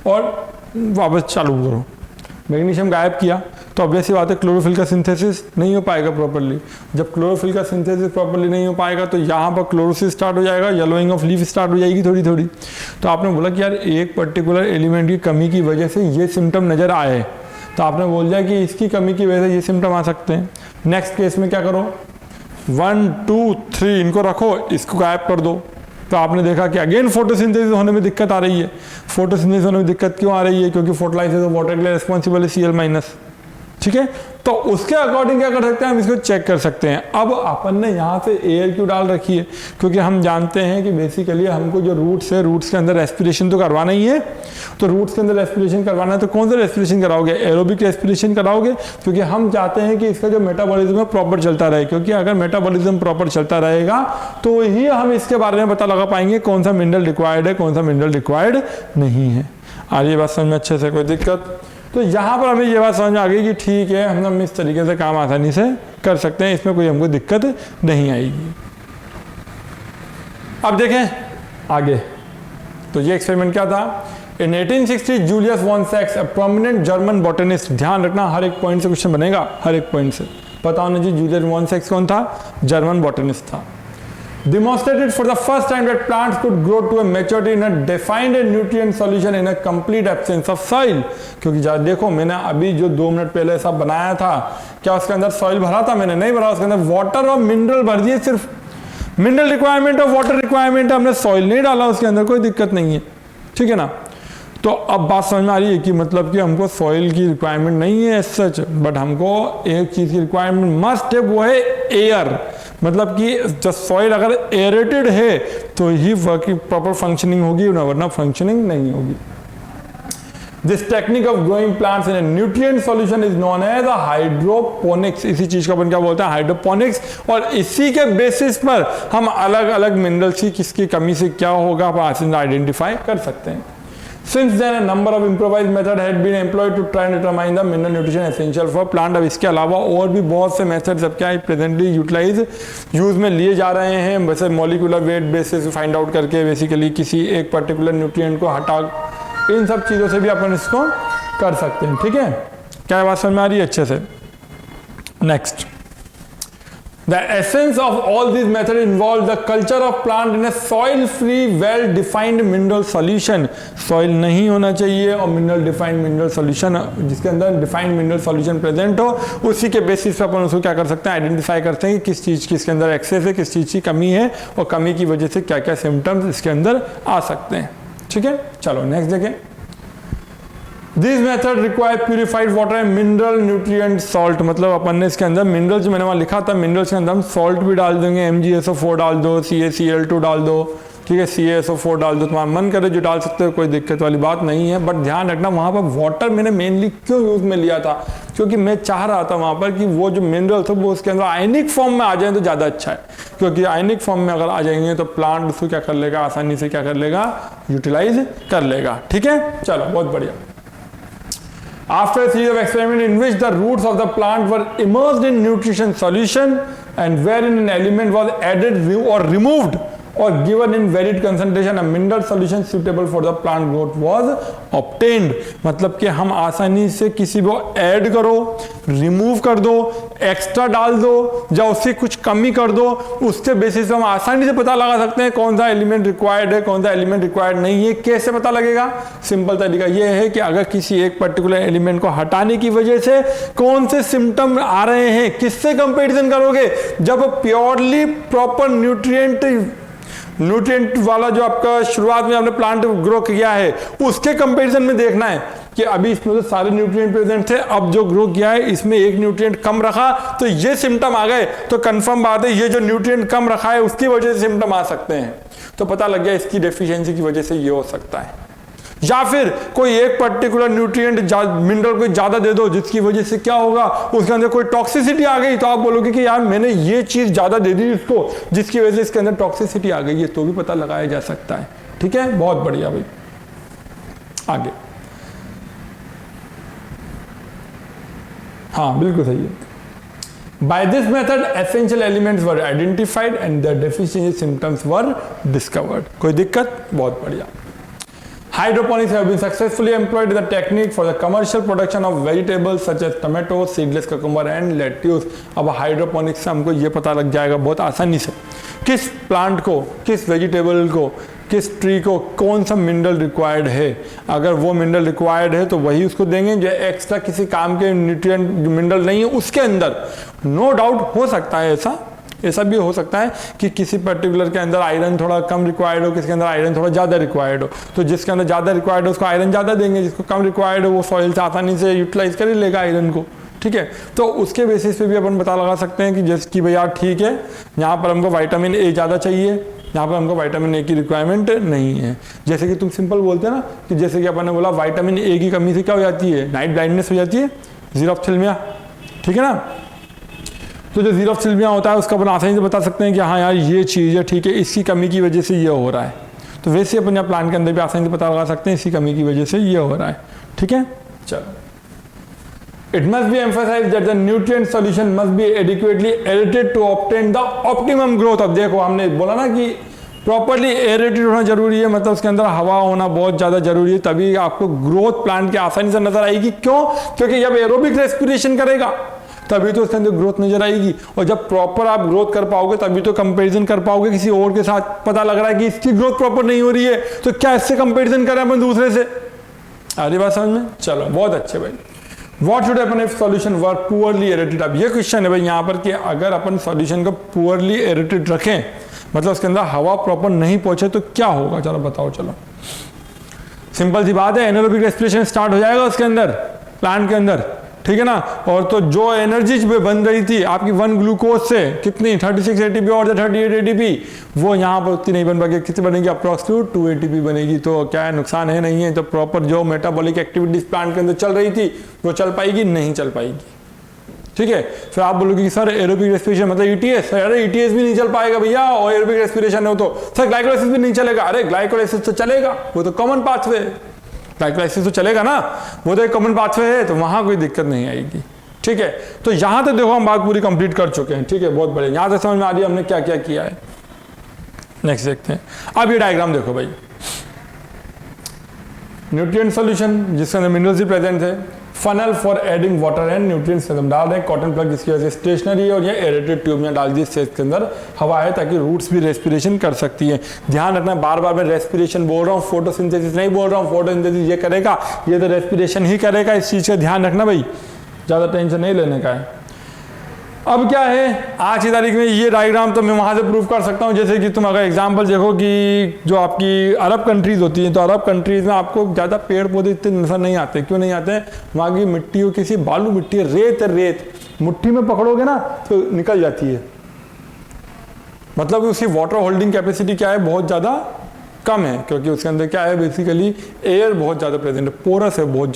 और वापस चालू करो। मैग्नीशियम गायब किया तो ऑब्वियसली बात है, क्लोरोफिल का सिंथेसिस नहीं हो पाएगा प्रॉपर्ली। जब क्लोरोफिल का सिंथेसिस प्रॉपर्ली नहीं हो पाएगा तो यहाँ पर क्लोरोसिस स्टार्ट हो जाएगा, येलोइंग ऑफ लीफ स्टार्ट हो जाएगी थोड़ी थोड़ी। तो आपने बोला कि यार एक पर्टिकुलर एलिमेंट की कमी की वजह से ये सिम्टम नज़र आए, तो आपने बोल दिया कि इसकी कमी की वजह से ये सिम्टम आ सकते हैं। नेक्स्ट केस में क्या करो, 1 2 3 इनको रखो, इसको गायब कर दो। तो आपने देखा कि अगेन फोटोसिंथेसिस होने में दिक्कत आ रही है। फोटोसिंथेसिस होने में दिक्कत क्यों आ रही है, क्योंकि फोटोलाइसिस ऑफ वाटर के लिए रिस्पॉन्सिबल है Cl-, ठीक है। तो उसके अकॉर्डिंग क्या कर सकते हैं, हम इसको चेक कर सकते हैं। अब अपन ने यहाँ से एयर क्यों डाल रखी है, क्योंकि हम जानते हैं कि बेसिकली हमको जो रूट्स है, रूट्स के अंदर रेस्पिरेशन तो करवाना ही है। तो रूट्स के अंदर रेस्पिरेशन करवाना है तो कौन सा रेस्पिरेशन कराओगे, एरोबिक रेस्पिरेशन कराओगे, क्योंकि हम चाहते हैं कि इसका जो मेटाबॉलिज्म है प्रॉपर चलता रहे। क्योंकि अगर मेटाबॉलिज्म प्रॉपर चलता रहेगा तो ही हम इसके बारे में पता लगा पाएंगे कौन सा मिनरल रिक्वायर्ड है, कौन सा मिनरल रिक्वायर्ड नहीं है। आ रही बात समझ में अच्छे से, कोई दिक्कत? तो यहाँ पर हमें ये बात समझ में आ गई कि ठीक है, हम इस तरीके से काम आसानी से कर सकते हैं, इसमें कोई हमको दिक्कत नहीं आएगी। अब देखें आगे, तो ये एक्सपेरिमेंट क्या था। इन 1860 जूलियस वॉन सैक्स, अ प्रोमिनेंट जर्मन बॉटनिस्ट, ध्यान रखना हर एक पॉइंट से क्वेश्चन बनेगा, हर एक पॉइंट से पता होना चाहिए। जूलियस वॉन सैक्स कौन था, जर्मन बॉटनिस्ट था। Demonstrated for the first time that plants could grow to a maturity in a defined nutrient solution in a complete absence of soil। क्योंकि देखो मैंने अभी जो 2 मिनट पहले सब बनाया था, क्या उसके अंदर सॉइल भरा था? मैंने नहीं भरा, उसके अंदर वाटर और मिनरल भर दिए। सिर्फ मिनरल रिक्वायरमेंट और वाटर रिक्वायरमेंट, हमने सॉइल नहीं डाला उसके अंदर, कोई दिक्कत नहीं है, ठीक है ना। तो अब बात समझ में आ रही है कि मतलब कि हमको सॉइल की रिक्वायरमेंट नहीं है सच, बट हमको एक चीज़ की रिक्वायरमेंट मस्ट है, वो है एयर। मतलब कि जब सॉइल अगर एरेटेड है तो ही वर्किंग प्रॉपर फंक्शनिंग होगी, वरना फंक्शनिंग नहीं होगी। This technique of growing plants in a nutrient solution is known as hydroponics. इसी चीज को अपन क्या बोलते हैं, हाइड्रोपोनिक्स। और इसी के बेसिस पर हम अलग अलग मिनरल्स की किसकी कमी से क्या होगा आप आइडेंटिफाई कर सकते हैं। Since then, a number of improvised methods had been employed to try and determine the mineral nutrition essential for plant। अब इसके अलावा और भी बहुत से मेथड्स अब क्या है प्रेजेंटली यूज में लिए जा रहे हैं। वैसे molecular weight basis find out करके बेसिकली किसी एक पर्टिकुलर न्यूट्रिएंट को हटा, इन सब चीज़ों से भी अपन इसको कर सकते हैं, ठीक है। क्या बात समझ में आ रही है अच्छे से? Next, The essence of all these methods involve the culture of plant in a soil-free, well-defined mineral solution. Soil नहीं होना चाहिए और mineral defined mineral solution, जिसके अंदर defined mineral solution present हो, उसी के बेसिस पे अपन उसको क्या कर सकते हैं, आइडेंटिफाई करते हैं कि किस चीज़ की इसके अंदर एक्सेस है, किस चीज़ की कमी है और कमी की वजह से क्या क्या सिम्टम्स इसके अंदर आ सकते हैं। ठीक है, चलो नेक्स्ट देखें। This method require purified water and mineral nutrient salt, मतलब अपन ने इसके अंदर मिनरल्स, मैंने वहाँ लिखा था मिनरल्स के अंदर हम सॉल्ट भी डाल देंगे, MgSO4 डाल दो, CaCl2 डाल दो, ठीक है, CaSO4 डाल दो, तुम्हारा मन करे जो डाल सकते हो, कोई दिक्कत वाली बात नहीं है। बट ध्यान रखना वहाँ पर वाटर मैंने मेनली क्यों यूज में लिया था, क्योंकि मैं चाह रहा था वहाँ पर कि वो जो मिनरल्स हो वो उसके अंदर आयनिक फॉर्म में आ जाए तो ज़्यादा अच्छा है, क्योंकि आयनिक फॉर्म में अगर आ जाएंगे तो प्लांट उसको क्या कर लेगा, आसानी से क्या कर लेगा, यूटिलाइज कर लेगा। ठीक है, चलो बहुत बढ़िया। After a series of experiments in which the roots of the plant were immersed in nutrition solution and wherein an element was added or removed or given in varied concentration, a mineral solution suitable for the plant growth was obtained। मतलब कि हम आसानी से किसी को ऐड करो, रिमूव कर दो, एक्स्ट्रा डाल दो या उससे कुछ कमी कर दो, उसके बेसिस पे हम आसानी से पता लगा सकते हैं कौन सा एलिमेंट रिक्वायर्ड है, कौन सा एलिमेंट रिक्वायर्ड नहीं है। कैसे पता लगेगा? सिंपल तरीका ये है कि अगर किसी एक पर्टिकुलर एलिमेंट को हटाने की वजह से कौन से सिम्टम आ रहे हैं, किससे कंपेरिजन करोगे? जब प्योरली प्रॉपर न्यूट्रिएंट वाला जो आपका शुरुआत में आपने प्लांट ग्रो किया है उसके कंपैरिजन में देखना है कि अभी इसमें तो सारे न्यूट्रिएंट प्रेजेंट थे, अब जो ग्रो किया है इसमें एक न्यूट्रिएंट कम रखा तो ये सिम्टम आ गए, तो कंफर्म बात है ये जो न्यूट्रिएंट कम रखा है उसकी वजह से सिम्टम आ सकते हैं। तो पता लग गया इसकी डेफिशिएंसी की वजह से ये हो सकता है। या फिर कोई एक पर्टिकुलर न्यूट्रिएंट मिनरल को ज्यादा दे दो जिसकी वजह से क्या होगा, उसके अंदर कोई टॉक्सिसिटी आ गई, तो आप बोलोगे कि यार मैंने ये चीज ज्यादा दे दी इसको जिसकी वजह से इसके अंदर टॉक्सिसिटी आ गई है, तो भी पता लगाया जा सकता है। ठीक है, बहुत बढ़िया भाई। आगे, हाँ बिल्कुल सही है। By this method, essential elements were identified and their deficiency symptoms were discovered। कोई दिक्कत? बहुत बढ़िया। Hydroponics have been successfully employed as a technique for the commercial production of vegetables such as tomato, seedless cucumber and lettuce। अब हाइड्रोपोनिक्स से हमको ये पता लग जाएगा बहुत आसानी से किस प्लांट को, किस वेजिटेबल को, किस ट्री को कौन सा मिनरल रिक्वायर्ड है। अगर वो मिनरल रिक्वायर्ड है तो वही उसको देंगे, जो एक्स्ट्रा किसी काम के न्यूट्रिएंट मिनरल नहीं है उसके अंदर नो डाउट हो सकता है ऐसा भी हो सकता है कि किसी पर्टिकुलर के अंदर आयरन थोड़ा कम रिक्वायर्ड हो, किसी के अंदर आयरन थोड़ा ज़्यादा रिक्वायर्ड हो, तो जिसके अंदर ज़्यादा रिक्वायर्ड हो उसको आयरन ज़्यादा देंगे, जिसको कम रिक्वायर्ड हो वो सॉइल से आसानी से यूटिलाइज कर ही लेगा आयरन को। ठीक है, तो उसके बेसिस पे भी अपन पता लगा सकते हैं कि जैसे कि भैया ठीक है यहाँ पर हमको विटामिन ए ज़्यादा चाहिए, यहाँ पर हमको विटामिन ए की रिक्वायरमेंट नहीं है। जैसे कि तुम सिंपल बोलते हैं ना कि जैसे कि अपन ने बोला विटामिन ए की कमी से क्या हो जाती है, नाइट ब्लाइंडनेस हो जाती है, ज़ीरोफ्थेल्मिया। ठीक है ना, तो जो ज़ीरोफ्थेल्मिया होता है उसका अपन आसानी से बता सकते हैं कि हाँ यार ये चीज़ है, ठीक है, इसकी कमी की वजह से ये हो रहा है। तो वैसे अपन यहाँ प्लांट के अंदर भी आसानी से पता लगा सकते हैं इसकी कमी की वजह से ये हो रहा है। ठीक है, चलो। It must be emphasized that the nutrient solution must be adequately aerated to obtain the optimum growth। अब देखो हमने बोला ना कि प्रॉपरली एरेटेड होना जरूरी है, मतलब उसके अंदर हवा होना बहुत ज़्यादा जरूरी है, तभी आपको ग्रोथ प्लांट की आसानी से नजर आएगी। क्यों? क्योंकि जब एरोबिक रेस्पिरेशन करेगा तभी तो उसके अंदर ग्रोथ नजर आएगी, और जब प्रॉपर आप ग्रोथ कर पाओगे तभी तो कंपैरिजन कर पाओगे किसी और के साथ। पता लग रहा है कि इसकी ग्रोथ प्रॉपर नहीं हो रही है तो क्या इससे कंपैरिजन करें अपन दूसरे से? आ रही बात समझ में? चलो बहुत अच्छे भाई। What should happen if solution were poorly aerated? अब ये क्वेश्चन है भाई यहाँ पर कि अगर अपन सॉल्यूशन को poorly aerated रखें, मतलब उसके अंदर हवा प्रॉपर नहीं पहुंचे तो क्या होगा? चलो बताओ। चलो सिंपल सी बात है, एनारोबिक रेस्पिरेशन स्टार्ट हो जाएगा उसके अंदर, प्लांट के अंदर। ठीक है ना, और तो जो एनर्जी बन रही थी आपकी 1 ग्लूकोज से कितनी 36 ATP और 38 ATP, वो यहाँ पर उतनी नहीं बन पाएगी। कितनी बनेगी? अप्रॉक्सिमेट 2 ATP बनेगी। तो क्या है, नुकसान है? नहीं है। तो प्रॉपर जो मेटाबॉलिक एक्टिविटीज प्लांट के अंदर चल रही थी वो चल पाएगी? नहीं चल पाएगी। ठीक है, फिर आप बोलोगे कि सर एरोबिक रेस्पिरेशन मतलब ETS। अरे ETS भी नहीं चल पाएगा भैया, और एरोबिक रेस्पिरेशन हो तो सर ग्लाइकोलाइसिस भी नहीं चलेगा। अरे ग्लाइकोलाइसिस तो चलेगा, वो तो कॉमन पाथवे है, ग्लाइकोलाइसिस तो चलेगा ना, वो तो एक कॉमन पाथवे है, तो वहां कोई दिक्कत नहीं आएगी। ठीक है, तो यहां तक देखो हम बात पूरी कंप्लीट कर चुके हैं। ठीक है, बहुत बढ़िया, यहां तक समझ में आ रही है हमने क्या क्या किया है। नेक्स्ट देखते हैं। अब ये डायग्राम देखो भाई, न्यूट्रिएंट सॉल्यूशन जिसके अंदर मिनरल्स भी प्रेजेंट है, funnel for adding water and nutrients हम डाल रहे हैं। कॉटन प्लग जिसकी वजह से स्टेशनरी है और ये एरेटेड ट्यूब में डाल दी, इसके अंदर हवा है ताकि रूट्स भी रेस्पिरेशन कर सकती है। ध्यान रखना, बार बार मैं रेस्पिरेशन बोल रहा हूँ, फोटोसिंथेसिस नहीं बोल रहा हूँ। फोटोसिंथेसिस ये करेगा, ये तो रेस्पिरेशन ही करेगा। इस चीज़ का ध्यान रखना भाई, ज़्यादा टेंशन नहीं लेने का है। अब क्या है, आज की तारीख में ये डायग्राम तो मैं वहाँ से प्रूव कर सकता हूँ। जैसे कि तुम अगर एग्जांपल देखो कि जो आपकी अरब कंट्रीज़ होती हैं, तो अरब कंट्रीज़ में आपको ज़्यादा पेड़ पौधे इतने नजर नहीं आते। क्यों नहीं आते? वहाँ की मिट्टी हो, किसी बालू मिट्टी है, रेत है, रेत मुट्ठी में पकड़ोगे ना तो निकल जाती है। मतलब उसकी वाटर होल्डिंग कैपेसिटी क्या है, बहुत ज़्यादा कम है, क्योंकि उसके अंदर क्या है, बेसिकली एयर बहुत ज़्यादा प्रेजेंट है, पोरस है, बहुत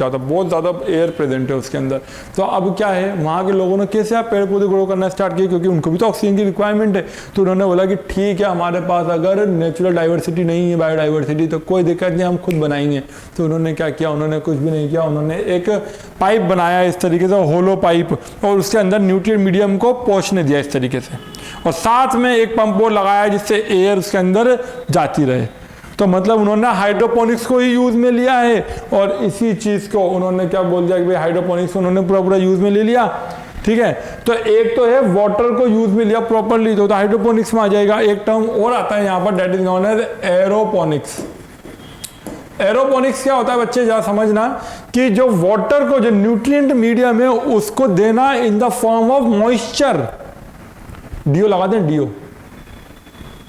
ज़्यादा एयर प्रेजेंट है उसके अंदर। तो अब क्या है, वहाँ के लोगों ने कैसे आप पेड़ पौधे ग्रो करना स्टार्ट किए, क्योंकि उनको भी तो ऑक्सीजन की रिक्वायरमेंट है। तो उन्होंने बोला कि ठीक है, हमारे पास अगर नेचुरल डाइवर्सिटी नहीं है, बायोडाइवर्सिटी, तो कोई दिक्कत नहीं, हम खुद बनाएंगे। तो उन्होंने क्या किया, उन्होंने कुछ भी नहीं किया, उन्होंने एक पाइप बनाया इस तरीके से, होलो पाइप, और उसके अंदर न्यूट्रिएंट मीडियम को पहुँचने दिया इस तरीके से, और साथ में एक पंप और लगाया जिससे एयर उसके अंदर जाती रहे। तो मतलब उन्होंने हाइड्रोपोनिक्स को ही यूज में लिया है, और इसी चीज को उन्होंने क्या बोल दिया कि भाई हाइड्रोपोनिक्स को उन्होंने पूरा यूज में ले लिया। ठीक है, तो एक तो है वाटर को यूज में लिया प्रॉपरली, तो हाइड्रोपोनिक्स में आ जाएगा। एक टर्म और आता है यहाँ पर, that is known as aeroponics. Aeroponics क्या होता है बच्चे, जरा समझना कि जो वाटर को, जो न्यूट्रिएंट मीडियम है, उसको देना in the form of moisture. Deo लगा दें, डीओ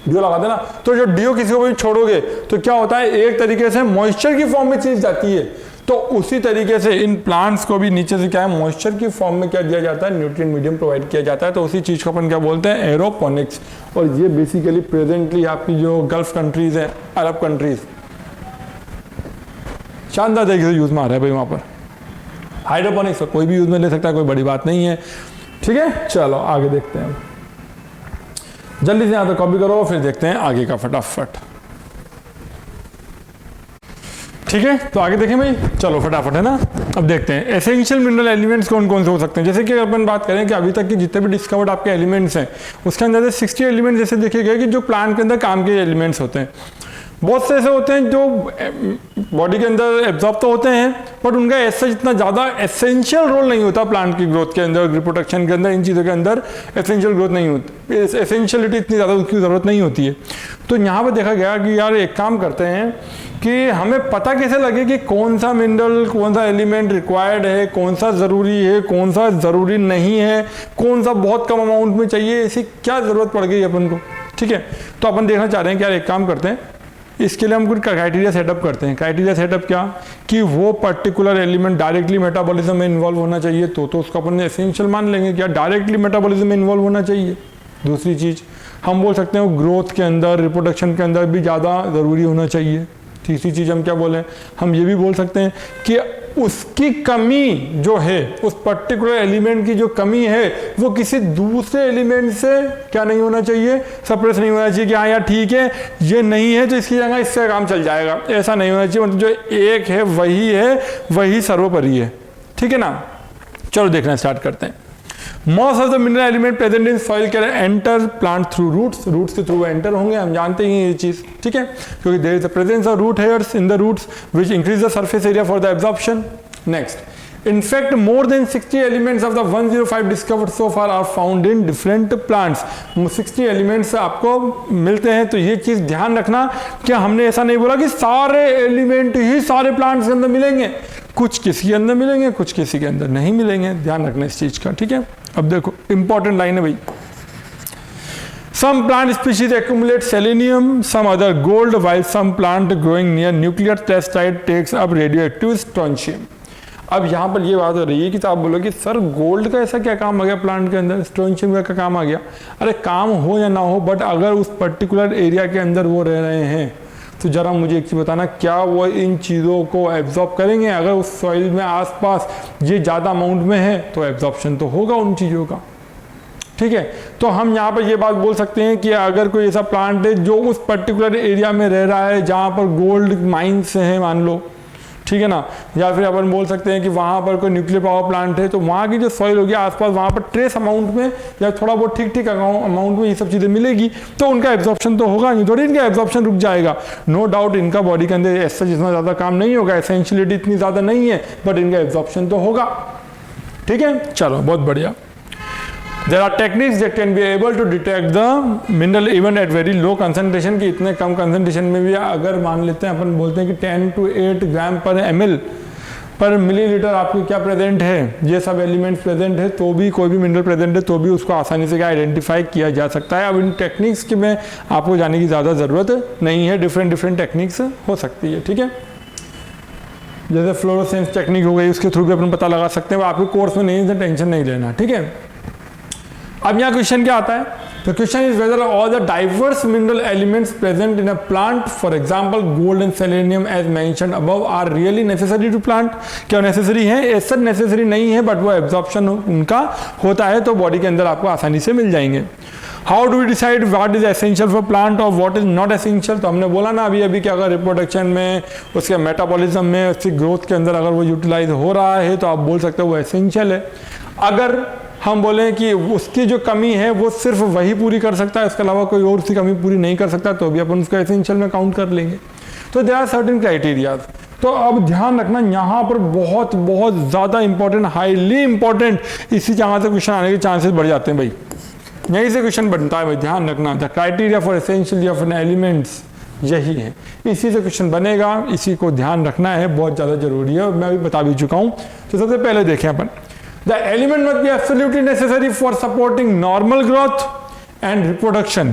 लगा देना। तो जो डीओ किसी को भी छोड़ोगे तो क्या होता है, एक तरीके से मॉइस्चर की फॉर्म में चीज जाती है। तो उसी तरीके से इन प्लांट्स को भी नीचे से क्या है, मॉइस्चर की फॉर्म में क्या दिया जाता है, न्यूट्रिएंट मीडियम प्रोवाइड किया जाता है। तो उसी चीज को अपन क्या बोलते हैं, एरोपोनिक्स। और ये बेसिकली प्रेजेंटली आपकी जो गल्फ कंट्रीज है, अरब कंट्रीज, शानदार तरीके से यूज में आ रहा है भाई वहां पर। हाइड्रोपोनिक्स कोई भी यूज में ले सकता है, कोई बड़ी बात नहीं है। ठीक है, चलो आगे देखते हैं, जल्दी से यहाँ पे कॉपी करो, फिर देखते हैं आगे का फटाफट। ठीक है, तो आगे देखें भाई, चलो फटाफट, है ना। अब देखते हैं एसेंशियल मिनरल एलिमेंट्स कौन कौन से हो सकते हैं। जैसे कि अपन बात करें कि अभी तक के जितने भी डिस्कवर्ड आपके एलिमेंट्स हैं, उसके अंदर से 60 एलिमेंट्स जैसे देखे गए कि जो प्लांट के अंदर काम के एलिमेंट्स होते हैं। बहुत से ऐसे होते हैं जो बॉडी के अंदर एब्जॉर्ब तो होते हैं, बट उनका ऐसा जितना ज़्यादा एसेंशियल रोल नहीं होता प्लांट की ग्रोथ के अंदर, रिप्रोडक्शन के अंदर, इन चीज़ों के अंदर एसेंशियल ग्रोथ नहीं होती, एसेंशियलिटी इतनी ज़्यादा उसकी ज़रूरत नहीं होती है। तो यहाँ पर देखा गया कि यार एक काम करते हैं कि हमें पता कैसे लगे कि कौन सा मिनरल, कौन सा एलिमेंट रिक्वायर्ड है, कौन सा ज़रूरी है, कौन सा ज़रूरी नहीं है, कौन सा बहुत कम अमाउंट में चाहिए, ऐसी क्या ज़रूरत पड़ गई अपन को। ठीक है, तो अपन देखना चाह रहे हैं कि यार एक काम करते हैं, इसके लिए हम कुछ क्राइटेरिया सेटअप करते हैं। क्राइटेरिया सेटअप क्या, कि वो पर्टिकुलर एलिमेंट डायरेक्टली मेटाबॉलिज्म में इन्वॉल्व होना चाहिए, तो उसको अपन एसेंशियल मान लेंगे, क्या डायरेक्टली मेटाबॉलिज्म में इन्वॉल्व होना चाहिए। दूसरी चीज़ हम बोल सकते हैं वो ग्रोथ के अंदर, रिप्रोडक्शन के अंदर भी ज़्यादा ज़रूरी होना चाहिए। तीसरी चीज़ हम क्या बोलें, हम ये भी बोल सकते हैं कि उसकी कमी जो है, उस पर्टिकुलर एलिमेंट की जो कमी है, वो किसी दूसरे एलिमेंट से क्या नहीं होना चाहिए, सप्रेस नहीं होना चाहिए कि हाँ यार ठीक है ये नहीं है तो इसकी जगह इससे काम चल जाएगा, ऐसा नहीं होना चाहिए। मतलब जो एक है वही सर्वोपरि है। ठीक है ना, चलो देखना स्टार्ट करते हैं। Most of the mineral element present in soil can enter plant through roots. Roots के थ्रू एंटर होंगे, हम जानते ही ये चीज़। ठीक है, क्योंकि there is the presence of root hairs in the roots which increase the surface area for the absorption. Next, in fact, more than 60 elements of the 105 discovered so far are found in different plants. 60 elements आपको मिलते हैं, तो ये चीज़ ध्यान रखना कि हमने ऐसा नहीं बोला कि सारे एलिमेंट ही सारे प्लांट्स के अंदर मिलेंगे। कुछ किसी के अंदर मिलेंगे, कुछ किसी के अंदर नहीं मिलेंगे, ध्यान रखना इस चीज़ का। ठीक है, अब देखो इंपॉर्टेंट लाइन है भाई, some plant species accumulate selenium, some other gold, while some plant growing near nuclear test site takes up radioactive strontium. अब यहाँ पर ये बात हो रही है कि तो आप बोलो कि सर गोल्ड का ऐसा क्या काम आ गया प्लांट के अंदर, स्ट्रोंशियम का काम आ गया। अरे काम हो या ना हो, बट अगर उस पर्टिकुलर एरिया के अंदर वो रह रहे हैं तो जरा मुझे एक चीज़ बताना, क्या वो इन चीज़ों को एब्जॉर्ब करेंगे। अगर उस सॉइल में आसपास ये ज़्यादा अमाउंट में है तो एब्जॉर्प्शन तो होगा उन चीज़ों का। ठीक है, तो हम यहाँ पर ये बात बोल सकते हैं कि अगर कोई ऐसा प्लांट है जो उस पर्टिकुलर एरिया में रह रहा है जहाँ पर गोल्ड माइंस हैं मान लो, ठीक है ना। या फिर अपन बोल सकते हैं कि वहाँ पर कोई न्यूक्लियर पावर प्लांट है तो वहाँ की जो सॉइल होगी आसपास, वहाँ पर ट्रेस अमाउंट में या थोड़ा बहुत ठीक ठीक अमाउंट में ये सब चीज़ें मिलेगी, तो उनका एब्जॉर्प्शन तो होगा नहीं, थोड़ी इनका एब्जॉर्प्शन रुक जाएगा। नो डाउट इनका बॉडी के अंदर ऐसा जितना ज़्यादा काम नहीं होगा, एसेंशियलिटी इतनी ज़्यादा नहीं है, बट इनका एब्जॉर्प्शन तो होगा। ठीक है, चलो बहुत बढ़िया। There are techniques that can be able to detect the mineral even at very low concentration, कि इतने कम concentration में भी अगर मान लेते हैं अपन बोलते हैं कि 10 to 8 ग्राम पर ml पर मिलीलीटर आपको क्या प्रेजेंट है, ये सब एलिमेंट्स प्रेजेंट है, तो भी कोई भी मिनरल प्रेजेंट है तो भी उसको आसानी से क्या आइडेंटिफाई किया जा सकता है। अब इन टेक्निक्स की में आपको जाने की ज़्यादा ज़रूरत नहीं है, डिफरेंट टेक्निक्स हो सकती है। ठीक है, जैसे फ्लोरोसेंस टेक्निक हो गई, उसके थ्रू भी अपन पता लगा सकते हैं, आपके कोर्स में नहीं है, टेंशन नहीं लेना। ठीक है, अब यहाँ क्वेश्चन क्या आता है, तो question is whether all the diverse mineral elements present in a plant, for example gold and selenium as mentioned above, are really necessary to plant, क्या नेसेसरी है? ऐसा नेसेसरी नहीं है, बट वो एब्जॉर्प्शन उनका होता है तो बॉडी के अंदर आपको आसानी से मिल जाएंगे। How do we decide what is essential for plant और व्हाट इज नॉट एसेंशियल? तो हमने बोला ना अभी कि अगर रिप्रोडक्शन में, उसके मेटाबॉलिज्म में, उसकी ग्रोथ के अंदर अगर वो यूटिलाइज हो रहा है तो आप बोल सकते हो वो एसेंशियल है। अगर हम बोलें कि उसकी जो कमी है वो सिर्फ वही पूरी कर सकता है, इसके अलावा कोई और उसकी कमी पूरी नहीं कर सकता, तो भी अपन उसको एसेंशियल में काउंट कर लेंगे। तो देयर आर सर्टेन क्राइटेरियाज। तो अब ध्यान रखना यहाँ पर बहुत बहुत ज़्यादा इंपॉर्टेंट, हाईली इंपॉर्टेंट, इसी जगह से क्वेश्चन आने के चांसेस बढ़ जाते हैं भाई, यहीं से क्वेश्चन बनता है भाई, ध्यान रखना। The criteria for essential of an elements यही है, इसी से क्वेश्चन बनेगा, इसी को ध्यान रखना है, बहुत ज़्यादा जरूरी है और मैं अभी बता भी चुका हूँ। तो सबसे पहले देखें अपन, the element must be absolutely necessary for supporting normal growth and reproduction.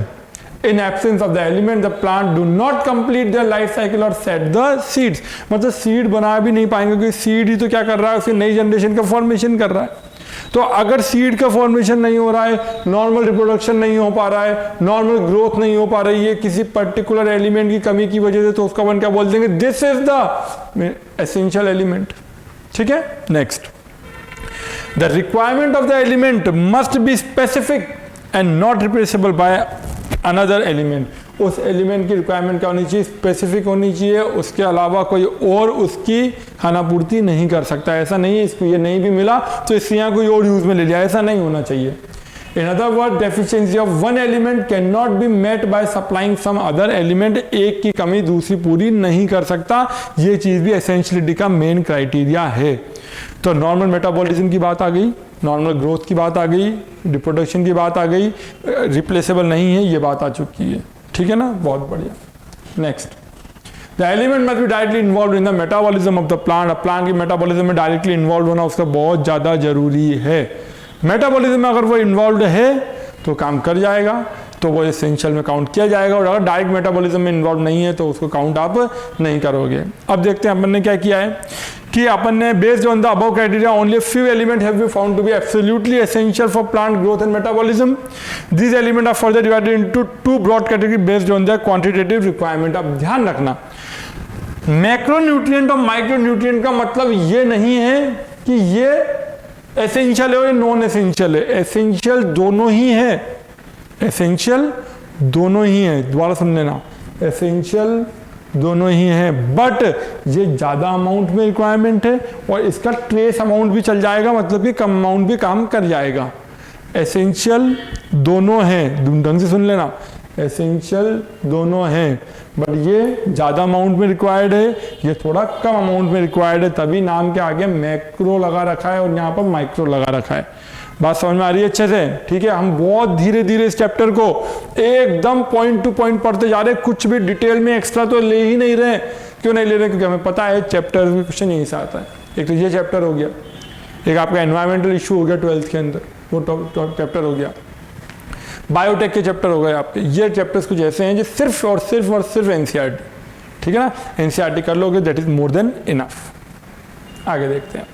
In absence of the element, the plant do not complete their life cycle or set the seeds. मतलब सीड बना भी नहीं पाएंगे, क्योंकि सीड ही तो क्या कर रहा है, उसकी नई जनरेशन का फॉर्मेशन कर रहा है। तो अगर सीड का फॉर्मेशन नहीं हो रहा है, नॉर्मल रिप्रोडक्शन नहीं हो पा रहा है, नॉर्मल ग्रोथ नहीं हो पा रही है किसी पर्टिकुलर एलिमेंट की कमी की वजह से, तो उसका अपन क्या बोल देंगे, this is the essential element. ठीक है, next, the requirement of the element must be specific and not replaceable by another element. उस एलिमेंट की रिक्वायरमेंट क्या होनी चाहिए, स्पेसिफिक होनी चाहिए, उसके अलावा कोई और उसकी खानापूर्ति नहीं कर सकता। ऐसा नहीं है इसको ये नहीं भी मिला तो इससे यहाँ कोई और यूज में ले लिया, ऐसा नहीं होना चाहिए। In other words, deficiency of one element cannot be met by supplying some other element. एक की कमी दूसरी पूरी नहीं कर सकता, ये चीज भी एसेंशियलिटी का मेन क्राइटेरिया है। तो नॉर्मल मेटाबॉलिज्म की बात आ गई, नॉर्मल ग्रोथ की बात आ गई, रिप्रोडक्शन की बात आ गई, रिप्लेसेबल नहीं है ये बात आ चुकी है। ठीक है ना, बहुत बढ़िया। Next, the element must be directly involve in the metabolism of the plant. Plant की मेटाबॉलिज्म में डायरेक्टली इन्वॉल्व होना उसका बहुत ज़्यादा जरूरी है। मेटाबॉलिज्म में अगर वो इन्वॉल्व है तो काम कर जाएगा, तो वो एसेंशियल में काउंट किया जाएगा, और अगर डायरेक्ट मेटाबॉलिज्म में इन्वॉल्व नहीं है तो उसको काउंट आप नहीं करोगे। अब देखते हैं अपन ने क्या किया है कि अपन ने based on the above criteria only few element have been found to be absolutely essential for plant growth and metabolism. These element are further divided into two broad category based on the quantitative requirement. अब ध्यान रखना, मैक्रोन्यूट्रिएंट और माइक्रोन्यूट्रिएंट का मतलब ये नहीं है कि ये एसेंशियल है या नॉन एसेंशियल है, एसेंशियल दोनों ही है, एसेंशियल दोनों ही है, दोबारा सुन लेना, एसेंशियल दोनों ही है, बट ये ज़्यादा अमाउंट में रिक्वायरमेंट है और इसका ट्रेस अमाउंट भी चल जाएगा, मतलब कि कम अमाउंट भी काम कर जाएगा। एसेंशियल दोनों हैं, ढंग से सुन लेना, एसेंशियल दोनों हैं, बट ये ज़्यादा अमाउंट में रिक्वायर्ड है, ये थोड़ा कम अमाउंट में रिक्वायर्ड है, तभी नाम के आगे मैक्रो लगा रखा है और यहाँ पर माइक्रो लगा रखा है। बात समझ में आ रही है अच्छे से? ठीक है, हम बहुत धीरे धीरे इस चैप्टर को एकदम पॉइंट टू पॉइंट पढ़ते जा रहे हैं, कुछ भी डिटेल में एक्स्ट्रा तो ले ही नहीं रहे। क्यों नहीं ले रहे? क्योंकि हमें पता है चैप्टर में क्वेश्चन यहीं से आता है। एक तो ये चैप्टर हो गया, एक आपका एनवायरमेंटल इशू हो गया 12th के अंदर, वो चैप्टर हो गया, बायोटेक के चैप्टर हो गए आपके। ये चैप्टर्स कुछ ऐसे हैं जो सिर्फ और सिर्फ और सिर्फ एनसीईआरटी, ठीक है ना, एनसीईआरटी कर लोगे, that is more than enough. आगे देखते हैं,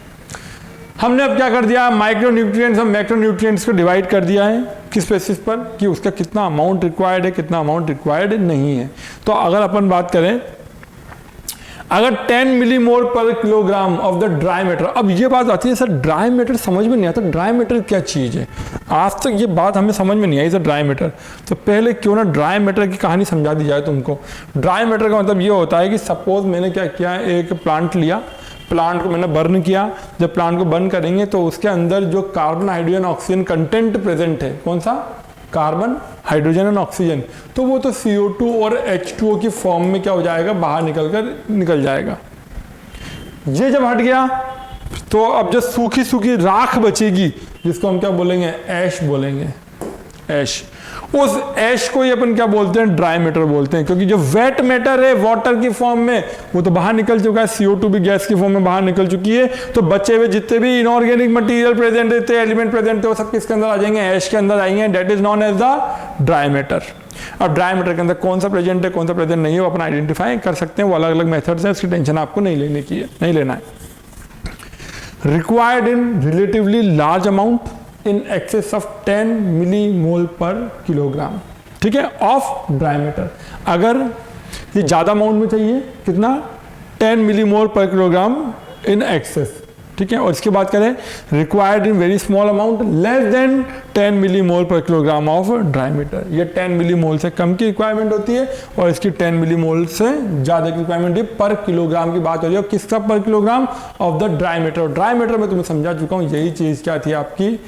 हमने अब क्या कर दिया, माइक्रो न्यूट्रिएंट्स और मैक्रो न्यूट्रिएंट्स को डिवाइड कर दिया है किस बेसिस पर, कि उसका कितना अमाउंट रिक्वायर्ड है, कितना अमाउंट रिक्वायर्ड नहीं है। तो अगर अपन बात करें, अगर 10 मिलीमोल पर kilogram of the dry matter, अब ये बात आती है सर ड्राई मैटर समझ में नहीं आता, ड्राई मैटर क्या चीज़ है, आज तक ये बात हमें समझ में नहीं आई सर ड्राई मैटर। तो पहले क्यों ना ड्राई मैटर की कहानी समझा दी जाए तुमको। ड्राई मैटर का मतलब ये होता है कि सपोज मैंने क्या किया, एक प्लांट लिया प्लांट को मैंने बर्न किया, जब प्लांट को बर्न करेंगे तो उसके अंदर जो carbon hydrogen oxygen content present है, कौन सा, कार्बन हाइड्रोजन एंड ऑक्सीजन, तो वो तो CO2 और H2O की फॉर्म में क्या हो जाएगा, बाहर निकल जाएगा। ये जब हट गया तो अब जो सूखी सूखी राख बचेगी जिसको हम क्या बोलेंगे, ऐश बोलेंगे, ऐश। उस ऐश को ही अपन क्या बोलते हैं, ड्राई मैटर बोलते हैं, क्योंकि जो वेट मैटर है वाटर की फॉर्म में वो तो बाहर निकल चुका है, CO2 भी गैस की फॉर्म में बाहर निकल चुकी है, तो बचे हुए जितने भी इनऑर्गेनिक मटेरियल प्रेजेंट रहते हैं, एलिमेंट प्रेजेंट थे, वो सब किसके अंदर आ जाएंगे, ऐश के अंदर आएंगे। That is known as the dry matter. अब ड्राई मैटर के अंदर कौन सा प्रेजेंट है, कौन सा प्रेजेंट नहीं है, वो अपन आइडेंटिफाई कर सकते हैं। वो अलग अलग मेथड्स हैं, उसकी टेंशन आपको नहीं लेना है। Required in relatively large amount in excess of 10 millimole पर किलोग्राम, ठीक है, ऑफ ड्राई मैटर। अगर ये ज्यादा अमाउंट में चाहिए, कितना, 10 मिलीमोल पर किलोग्राम इन एक्सेस, ठीक है। और इसके बाद करें required in very small amount less than 10 millimole पर किलोग्राम ऑफ ड्राई मैटर। ये 10 मिलीमोल से कम की रिक्वायरमेंट होती है और इसकी 10 मिलीमोल से ज्यादा की रिक्वायरमेंट है। पर किलोग्राम की बात हो रही है, किसका पर kilogram, of the dry matter. Dry matter में तुम्हें समझा चुका हूं, यही चीज क्या थी आपकी,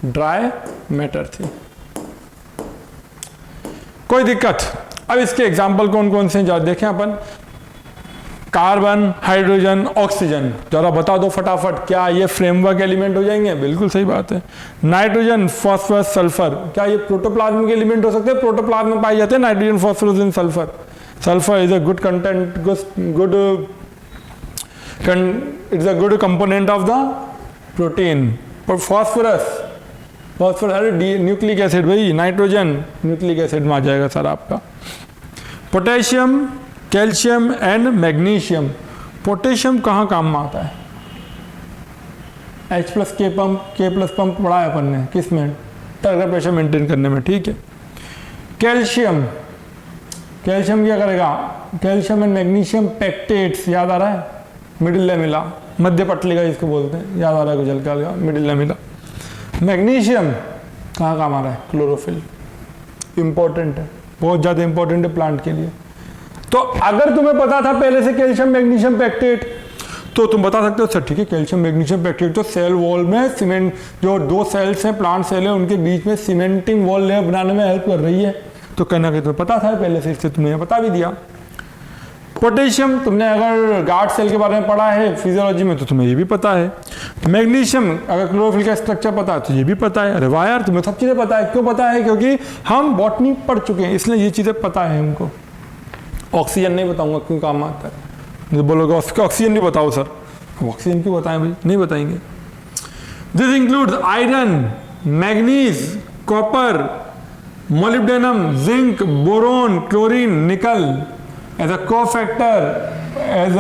ड्राई मैटर थी। कोई दिक्कत। अब इसके एग्जाम्पल कौन कौन से हैं देखें अपन। कार्बन, हाइड्रोजन, ऑक्सीजन, जरा बता दो फटाफट, क्या ये फ्रेमवर्क एलिमेंट हो जाएंगे? बिल्कुल सही बात है। नाइट्रोजन, फॉस्फोरस, सल्फर, क्या ये प्रोटोप्लाज्मिक एलिमेंट हो सकते हैं? प्रोटोप्लाज्म में पाए जाते हैं nitrogen, phosphorus and sulphur. Sulphur is a good content, it's a good component of the protein. पर फॉस्फोरस अरे न्यूक्लिक एसिड भाई, नाइट्रोजन न्यूक्लिक एसिड में आ जाएगा सर आपका। Potassium, calcium and magnesium. Potassium कहाँ काम में आता है? H+K पंप पढ़ा है अपन ने, किसमें? टर्गर प्रेशर मेंटेन करने में, ठीक है। कैल्शियम क्या करेगा? कैल्शियम एंड मैग्नीशियम पैक्टेट्स, याद आ रहा है? मिडिल लेमिला, मध्य पटलिका जिसको बोलते हैं, याद आ रहा है कुछ हल्का हल्का, मिडिल लेमिला। मैग्नीशियम कहाँ काम आ रहा है? क्लोरोफिल। इंपॉर्टेंट है, बहुत ज़्यादा इंपॉर्टेंट है प्लांट के लिए। तो अगर तुम्हें पता था पहले से कैल्शियम मैग्नीशियम पैक्टेट, तो तुम बता सकते हो सर ठीक है, कैल्शियम मैग्नीशियम पैक्टेट तो सेल वॉल में सीमेंट, जो दो सेल्स हैं, प्लांट सेल है, उनके बीच में सीमेंटिंग वॉल लेयर बनाने में हेल्प कर रही है। तो कहना कि तुम्हें पता था पहले से, इससे तुमने बता भी दिया। पोटेशियम, तुमने अगर गार्ड सेल के बारे में पढ़ा है फिजियोलॉजी में तो तुम्हें ये भी पता है। मैग्नीशियम, अगर क्लोरोफिल का स्ट्रक्चर पता है तो ये भी पता है। अरे वाह यार, तुम्हें सब चीज़ें पता है। क्यों पता है? क्योंकि हम बॉटनी पढ़ चुके हैं, इसलिए ये चीज़ें पता है हमको। ऑक्सीजन नहीं बताऊंगा क्यों काम आता है, बोलोगे ऑक्सीजन नहीं बताओ सर, ऑक्सीजन क्यों बताएं भाई? नहीं बताएंगे। This includes iron, manganese, copper, molybdenum, zinc, boron, chlorine, nickel as a cofactor, as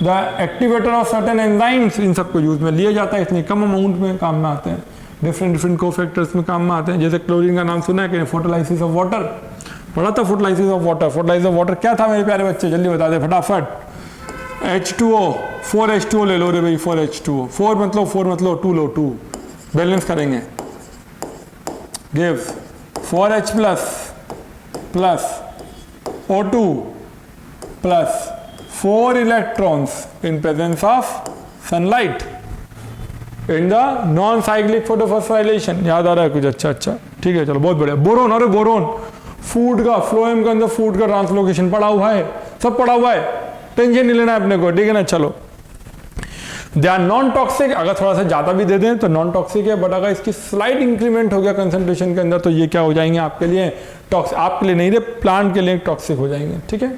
the activator of certain enzymes. इन सबको यूज में लिया जाता है, इसलिए कम अमाउंट में काम में आते हैं। डिफरेंट कोफैक्टर्स में काम में आते हैं। जैसे क्लोरीन का नाम सुना है कि फोटोलाइसिस ऑफ वाटर पढ़ा था। Photolysis of water, photolysis of water क्या था मेरे प्यारे बच्चे, जल्दी बता दे फटाफट। H2O, 4H2O ले लो रे भाई, 4H2O, 4 मतलब 2 लो, 2 बैलेंस करेंगे। Gives 4H plus O2 plus 4 electrons in presence of sunlight in the non cyclic photophosphorylation. याद आ रहा है कुछ? अच्छा, ठीक है, चलो बहुत बढ़िया। बोरोन, अरे बोरोन फूड का, फ्लोएम के अंदर फूड का ट्रांसलोकेशन पढ़ा हुआ है, सब पढ़ा हुआ है, टेंशन नहीं लेना अपने को, ठीक है ना। चलो, दे आर नॉन टॉक्सिक, अगर थोड़ा सा ज्यादा भी दे दें तो नॉन टॉक्सिक है, बट अगर इसकी स्लाइट इंक्रीमेंट हो गया कंसंट्रेशन के अंदर तो ये क्या हो जाएंगे आपके लिए टॉक्सिक, आपके लिए नहीं रे, प्लांट के लिए टॉक्सिक हो जाएंगे, ठीक है।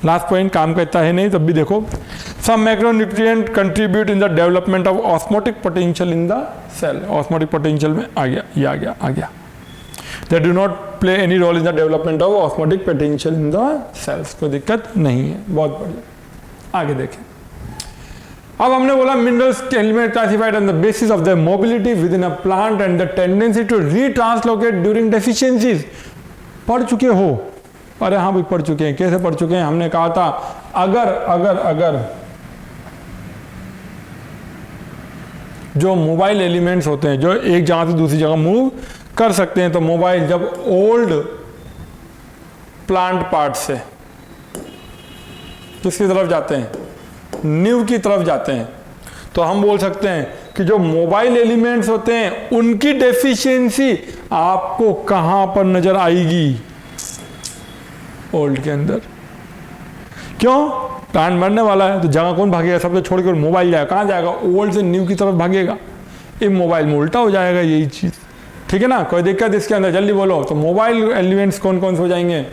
लास्ट पॉइंट काम करता है नहीं, तब भी देखो। Some macronutrient contribute in the development of osmotic potential in the cell. Osmotic potential में आ गया, ये आ गया। They do not play any role in the development of osmotic potential in the cells। कोई दिक्कत नहीं है, बहुत बढ़िया। आगे देखें। अब हमने बोला minerals element classified on the basis of the mobility within a plant and the tendency to retranslocate during deficiencies. पढ़ चुके हो? अरे हाँ भाई पढ़ चुके हैं। कैसे पढ़ चुके हैं? हमने कहा था अगर जो मोबाइल एलिमेंट्स होते हैं जो एक जगह से दूसरी जगह मूव कर सकते हैं, तो मोबाइल जब ओल्ड प्लांट पार्ट से किसकी तरफ जाते हैं? न्यू की तरफ जाते हैं। तो हम बोल सकते हैं कि जो मोबाइल एलिमेंट्स होते हैं उनकी डेफिशिएंसी आपको कहां पर नजर आएगी? ओल्ड के अंदर। क्यों? प्लांट मरने वाला है तो जगह कौन भागेगा? सब तो छोड़कर मोबाइल जाएगा। कहां जाएगा? ओल्ड से न्यू की तरफ भागेगा। मोबाइल में उल्टा हो जाएगा यही चीज, ठीक है ना? कोई दिक्कत इसके अंदर? जल्दी बोलो। तो मोबाइल एलिमेंट्स कौन कौन से हो जाएंगे?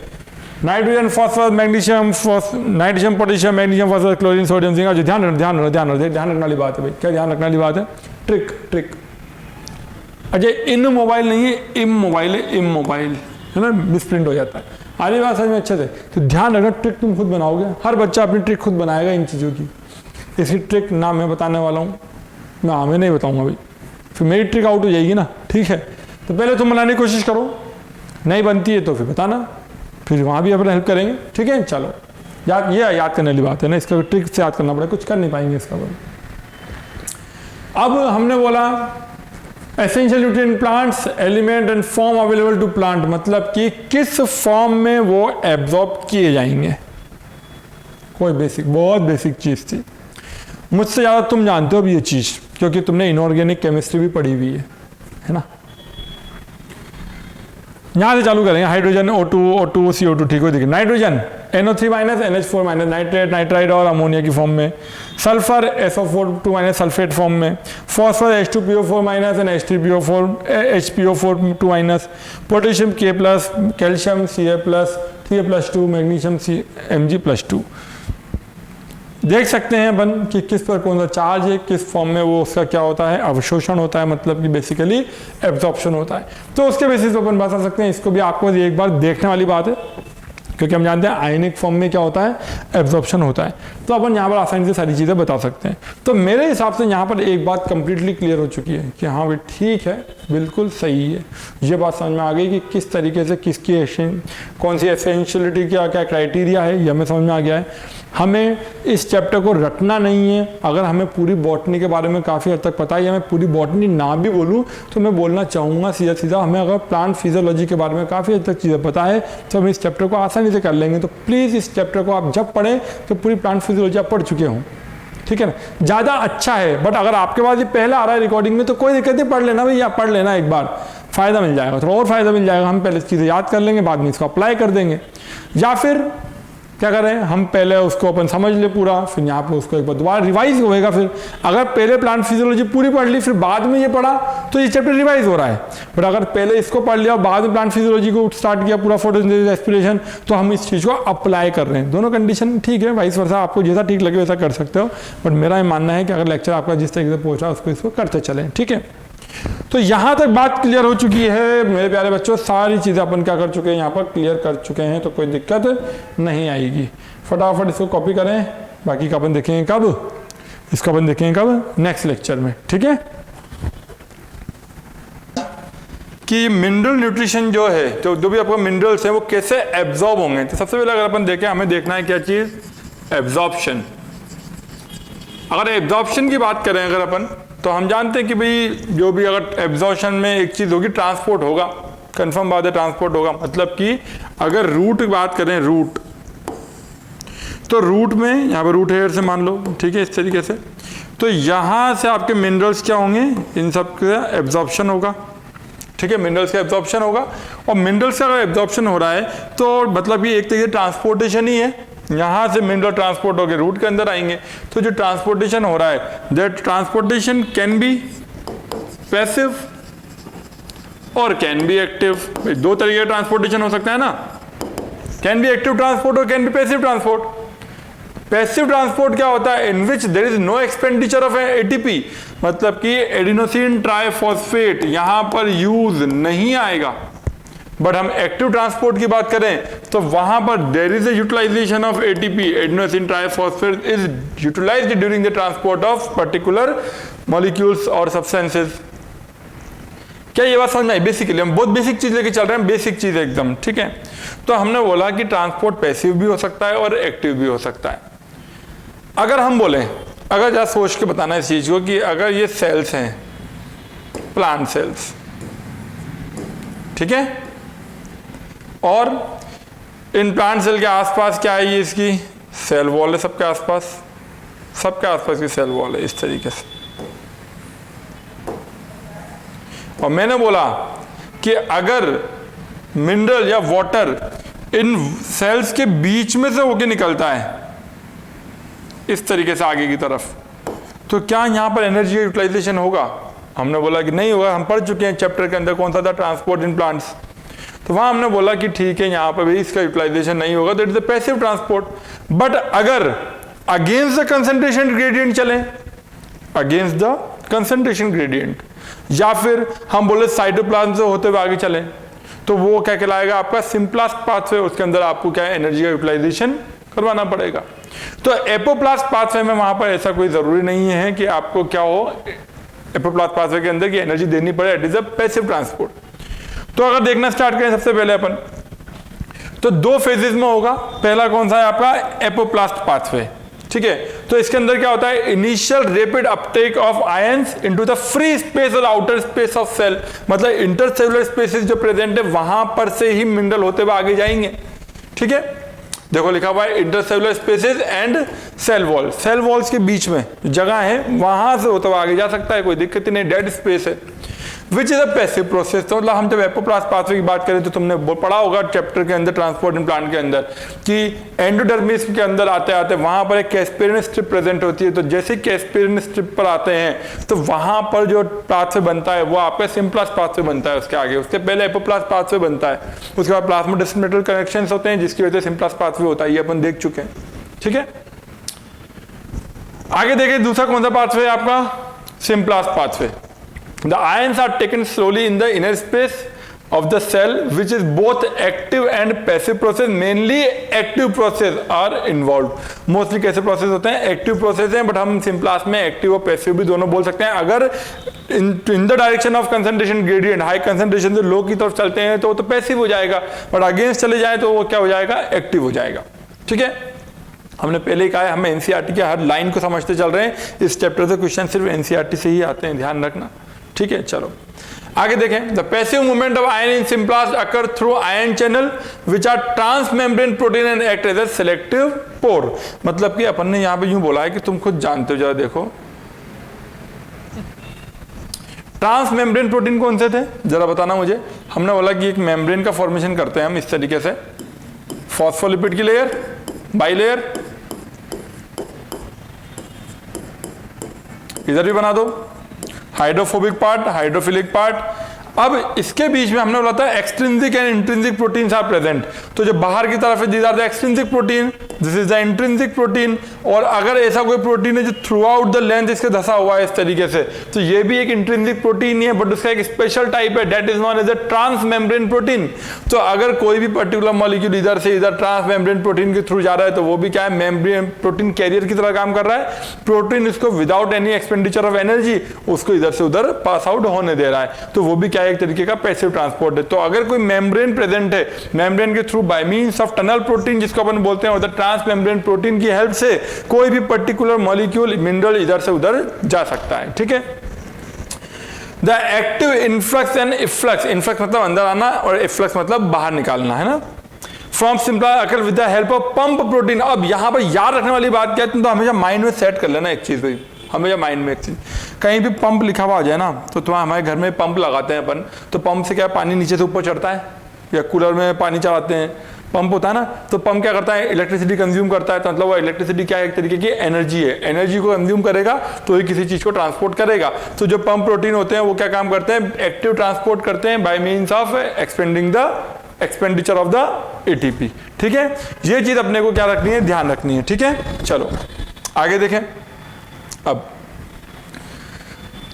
Nitrogen, phosphorus, magnesium, nitrogen, potassium, magnesium, phosphorus, chlorine, sodium, zinc. जो ध्यान रखने वाली बात है भाई। क्या ध्यान रखने वाली बात है? ट्रिक। अच्छा, इन मोबाइल नहीं है, इम मोबाइल है। इम मोबाइल है ना, मिसप्रिंट हो जाता है। आधी बात समझ में अच्छे से? तो ध्यान रखना, ट्रिक तुम खुद बनाओगे। हर बच्चा अपनी ट्रिक खुद बनाएगा इन चीज़ों की। इसी ट्रिक नाम मैं बताने वाला हूँ, मैं नहीं बताऊँगा भाई, फिर मेरी ट्रिक आउट हो जाएगी ना, ठीक है? तो पहले तुम बनाने की कोशिश करो, नहीं बनती है तो फिर बताना, फिर वहाँ भी अपना हेल्प करेंगे, ठीक है? चलो, याद करने वाली बात है ना, इसका ट्रिक से याद करना पड़ेगा, कुछ कर नहीं पाएंगे इसका। अब हमने बोला essential nutrient plants, element and form available to plant, मतलब कि किस फॉर्म में वो एब्जॉर्ब किए जाएंगे। कोई बेसिक, बहुत बेसिक चीज थी। मुझसे ज़्यादा तुम जानते हो अब ये चीज़, क्योंकि तुमने इनऑर्गेनिक केमिस्ट्री भी पढ़ी हुई है ना? यहाँ से चालू करेंगे। हाइड्रोजन O2 CO2, ठीक हो? देखिए, nitrogen NO3 - NH4 - nitrate, nitride और अमोनिया की फॉर्म में। सल्फर SO4 - सल्फेट फॉर्म में। Phosphorus H2PO4 - H3PO4 HPO4 -। Potassium K+, calcium Ca+2, magnesium Mg+2। देख सकते हैं अपन कि किस पर कौन सा चार्ज है, किस फॉर्म में वो उसका क्या होता है, अवशोषण होता है, मतलब कि बेसिकली एब्जॉर्प्शन होता है। तो उसके बेसिस पर अपन बता सकते हैं। इसको भी आपको एक बार देखने वाली बात है, क्योंकि हम जानते हैं आयनिक फॉर्म में क्या होता है, एब्जॉर्प्शन होता है। तो अपन यहाँ पर आसानी से सारी चीज़ें बता सकते हैं। तो मेरे हिसाब से यहाँ पर एक बात कंप्लीटली क्लियर हो चुकी है कि हाँ भाई ठीक है, बिल्कुल सही है। ये बात समझ में आ गई कि किस तरीके से किसकी कौन सी एसेंशियलिटी क्या क्राइटेरिया है, ये हमें समझ में आ गया है। हमें इस चैप्टर को रटना नहीं है। अगर हमें पूरी बॉटनी के बारे में काफ़ी हद तक पता है, या मैं पूरी बॉटनी ना भी बोलूँ तो मैं बोलना चाहूँगा सीधा हमें अगर प्लांट फिजियोलॉजी के बारे में काफ़ी हद तक चीज़ें पता है तो हम इस चैप्टर को आसानी से कर लेंगे। तो प्लीज़ इस चैप्टर को आप जब पढ़ें तो पूरी प्लांट फिजियोलॉजी आप पढ़ चुके हों, ठीक है ना? ज़्यादा अच्छा है। बट अगर आपके पास ये पहले आ रहा है रिकॉर्डिंग में तो कोई दिक्कत नहीं, पढ़ लेना भैया, पढ़ लेना एक बार, फ़ायदा मिल जाएगा, थोड़ा और फ़ायदा मिल जाएगा। हम पहले चीज़ें याद कर लेंगे, बाद में इसको अप्लाई कर देंगे। या फिर क्या करें, हम पहले उसको अपन समझ ले पूरा, फिर यहाँ पे उसको एक बार दोबारा रिवाइज होएगा। फिर अगर पहले प्लांट फिजियोलॉजी पूरी पढ़ ली फिर बाद में ये पढ़ा तो ये चैप्टर रिवाइज हो रहा है। बट अगर पहले इसको पढ़ लिया और बाद में प्लांट फिजियोलॉजी को स्टार्ट किया पूरा फोटोसिंथेसिस एस्पिरेशन, तो हम इस चीज़ को अप्लाई कर रहे हैं। दोनों कंडीशन ठीक है, वाइस वर्सा, आपको जैसा ठीक लगे वैसा कर सकते हो। बट मेरा ये मानना है कि अगर लेक्चर आपका जिस तरीके से पहुँचा उसको इसको करते चलें, ठीक है? तो यहाँ तक बात क्लियर हो चुकी है मेरे प्यारे बच्चों। सारी चीज़ें अपन क्या कर चुके हैं, यहाँ पर क्लियर कर चुके हैं, तो कोई दिक्कत नहीं आएगी। फटाफट इसको कॉपी करें, बाकी का अपन देखेंगे कब, इसको अपन देखेंगे कब, नेक्स्ट लेक्चर में, ठीक है? कि मिनरल न्यूट्रिशन जो है, तो जो भी आपको मिनरल्स हैं वो कैसे एब्जॉर्ब होंगे। तो सबसे पहले अगर अपन देखें, हमें देखना है क्या चीज़, एब्जॉर्प्शन। अगर एब्जॉर्प्शन की बात करें अगर अपन, तो हम जानते हैं कि भाई जो भी अगर एब्जॉर्प्शन में एक चीज़ होगी, ट्रांसपोर्ट होगा। कंफर्म बात है, ट्रांसपोर्ट होगा। मतलब कि अगर रूट की बात करें, रूट, तो रूट में यहाँ पर रूट हेयर से मान लो, ठीक है, इस तरीके से। तो यहाँ से आपके मिनरल्स क्या होंगे, इन सब का एब्जॉर्प्शन होगा, ठीक है? मिनरल्स का एब्जॉर्प्शन होगा। और मिनरल्स का अगर एब्जॉर्प्शन हो रहा है तो मतलब ये एक तरीके से ट्रांसपोर्टेशन ही है। यहाँ से मिनरल ट्रांसपोर्ट होकर रूट के अंदर आएंगे। तो जो ट्रांसपोर्टेशन हो रहा है, that transportation can be passive और कैन बी एक्टिव। दो तरीके का ट्रांसपोर्टेशन हो सकता है ना, कैन बी एक्टिव ट्रांसपोर्ट और can be passive transport. Passive transport क्या होता है, in which there is no expenditure of ATP, मतलब कि एडिनोसिन ट्राइफॉस्फेट यहां पर यूज नहीं आएगा। बट हम एक्टिव ट्रांसपोर्ट की बात करें तो वहां पर there is a utilisation of ATP, adenosine triphosphate is utilised during the transport of particular molecules और सब्सटेंसेस। क्या ये बात समझ में आई? बेसिकली हम बहुत बेसिक चीज लेके चल रहे हैं, बेसिक चीज एकदम, ठीक है? तो हमने बोला कि ट्रांसपोर्ट पैसिव भी हो सकता है और एक्टिव भी हो सकता है। अगर हम बोले, अगर जरा सोच के बताना इस चीज को, कि अगर ये सेल्स हैं, प्लांट सेल्स, ठीक है, और इन प्लांट सेल के आसपास क्या है, ये इसकी सेल वॉल है सबके आसपास, सबके आसपास की सेल वॉल है इस तरीके से। और मैंने बोला कि अगर मिनरल या वाटर इन सेल्स के बीच में से होके निकलता है इस तरीके से आगे की तरफ, तो क्या यहां पर एनर्जी का यूटिलाइजेशन होगा? हमने बोला कि नहीं होगा। हम पढ़ चुके हैं चैप्टर के अंदर कौन सा था, ट्रांसपोर्ट इन प्लांट्स। तो वहां हमने बोला कि ठीक है यहां पर भी इसका यूटिलाइजेशन नहीं होगा, तो it is a passive transport. But अगर अगेंस्ट द कंसंट्रेशन ग्रेडियंट चले, अगेंस्ट द कंसंट्रेशन ग्रेडियंट, या फिर हम बोले साइटोप्लाज्म से होते हुए आगे चले, तो वो क्या कहलाएगा आपका सिंपलेस्ट पाथवे। उसके अंदर आपको क्या है, एनर्जी का यूटिलाइजेशन करवाना पड़ेगा। तो एपोप्लास्ट पाथवे में वहां पर ऐसा कोई जरूरी नहीं है कि आपको क्या हो, एपोप्लास्ट पाथवे के अंदर की एनर्जी देनी पड़े। It is a passive transport. तो अगर देखना स्टार्ट करें सबसे पहले अपन, तो दो फेजेस में होगा। पहला कौन सा है आपका, एपोप्लास्ट पाथवे, ठीक है। तो इसके अंदर क्या होता है, initial rapid Uptake of ions into the free space और आउटर स्पेस ऑफ सेल, मतलब इंटरसेलुलर स्पेसेस जो प्रेजेंट है वहां पर से ही मिनरल होते हुए आगे जाएंगे, ठीक है। देखो लिखा हुआ है intercellular spaces and cell wall, cell walls के बीच में जगह है वहां से होता हुआ आगे जा सकता है, कोई दिक्कत ही नहीं, डेड स्पेस है। Which is a passive process. तो मतलब हम जब एपोप्लास्ट पाथवे की बात करें तो तुमने पढ़ा होगा चैप्टर के अंदर ट्रांसपोर्ट इन प्लांट के अंदर कि एंडोडर्मिस के अंदर आते आते वहां पर एक कैस्पेरिन स्ट्रिप प्रेजेंट होती है। तो जैसे कैस्पेरिन स्ट्रिप पर आते हैं तो वहां पर जो पाथवे बनता है वो आपका सिंपलेस्ट पाथवे बनता है। उसके आगे, उसके पहले एपोप्लास्ट पाथवे बनता है, उसके बाद प्लाज्मोडेस्टिन मेटल कनेक्शंस होते हैं जिसकी वजह से सिंपलेस्ट पाथवे होता है, ये अपन देख चुके हैं, ठीक है। आगे देखें दूसरा कौन सा पाथवे है आपका, simplest pathway. The ions are taken slowly in the inner space of the cell, which is both active and passive process. Mainly active process are involved. Mostly कैसे प्रोसेस होते हैं, एक्टिव प्रोसेस हैं, बट हम सिंपलास्ट में एक्टिव और पैसिव भी दोनों बोल सकते हैं। अगर इन the direction of concentration gradient, high concentration से लो की तरफ चलते हैं तो पैसिव हो जाएगा, बट अगेंस्ट चले जाए तो वो क्या हो जाएगा, एक्टिव हो जाएगा, ठीक है। हमने पहले ही कहा है, हमें एनसीईआरटी के हर लाइन को समझते चल रहे हैं। इस चैप्टर से क्वेश्चन सिर्फ एनसीईआरटी से ही आते हैं, ध्यान रखना, ठीक है। चलो आगे देखें। The passive movement of ion in symplast occur through ion channel which are transmembrane protein and act as a selective pore. मतलब कि अपन ने यहां पे यूं बोला है कि तुम खुद जानते हो, जरा देखो ट्रांसमेम्ब्रेन प्रोटीन कौन से थे, जरा बताना मुझे। हमने बोला कि एक मेम्ब्रेन का फॉर्मेशन करते हैं हम इस तरीके से, फॉस्फोलिपिड की लेयर, बाइलेयर, इधर भी बना दो हाइड्रोफोबिक पार्ट, हाइड्रोफिलिक पार्ट। अब इसके बीच में हमने बोला था extrinsic and intrinsic proteins are present. तो जो बाहर की तरफ है these are the extrinsic protein, this is the intrinsic protein. और अगर ऐसा कोई प्रोटीन है जो थ्रू आउट द लेंथ इसके धसा हुआ है इस तरीके से, तो ये भी एक इंट्रिंसिक प्रोटीन ही है, बट उसका एक स्पेशल टाइप है, that is known as a transmembrane protein. तो अगर कोई भी पर्टिकुलर मॉलिक्यूल इधर से इधर ट्रांसमेम्ब्रेन प्रोटीन के थ्रू जा रहा है तो वो भी क्या है, मेम्ब्रेन प्रोटीन कैरियर की तरह काम कर रहा है। प्रोटीन इसको without any expenditure of energy उसको इधर से उधर पास आउट होने दे रहा है, तो वो भी क्या एक तरीके का पैसिव ट्रांसपोर्ट है। तो अगर कोई मेम्ब्रेन प्रेजेंट है, मेम्ब्रेन के through bye means of tunnel protein जिसको अपन बोलते हैं, उधर ट्रांसमेम्ब्रेन प्रोटीन की हेल्प से कोई भी पर्टिकुलर मॉलिक्यूल मिनरल इधर से उधर जा सकता है, ठीक है। The active influx and efflux, influx मतलब अंदर आना और इफ्लक्स मतलब बाहर निकालना, है ना। From simple occur with the help of pump protein. अब यहां पर याद रखने वाली बात क्या है, तुम तो हमेशा माइंड में सेट कर लेना एक चीज भाई, हमेशा माइंड में एक चीज, कहीं भी पंप लिखा हुआ आ जाए ना, तो तुम्हारे हमारे घर में पंप लगाते हैं अपन, तो पंप से क्या पानी नीचे से ऊपर चढ़ता है, या कूलर में पानी चढ़ाते हैं, पंप होता है ना, तो पंप क्या करता है, इलेक्ट्रिसिटी कंज्यूम करता है। तो मतलब वो इलेक्ट्रिसिटी क्या है, एक तरीके की एनर्जी है, एनर्जी को कंज्यूम करेगा तो ही किसी चीज को ट्रांसपोर्ट करेगा। तो जो पंप प्रोटीन होते हैं वो क्या काम करते हैं, एक्टिव ट्रांसपोर्ट करते हैं bye means of expanding the expenditure of the ATP, ठीक है। ये चीज अपने को क्या रखनी है, ध्यान रखनी है, ठीक है। चलो आगे देखें। अब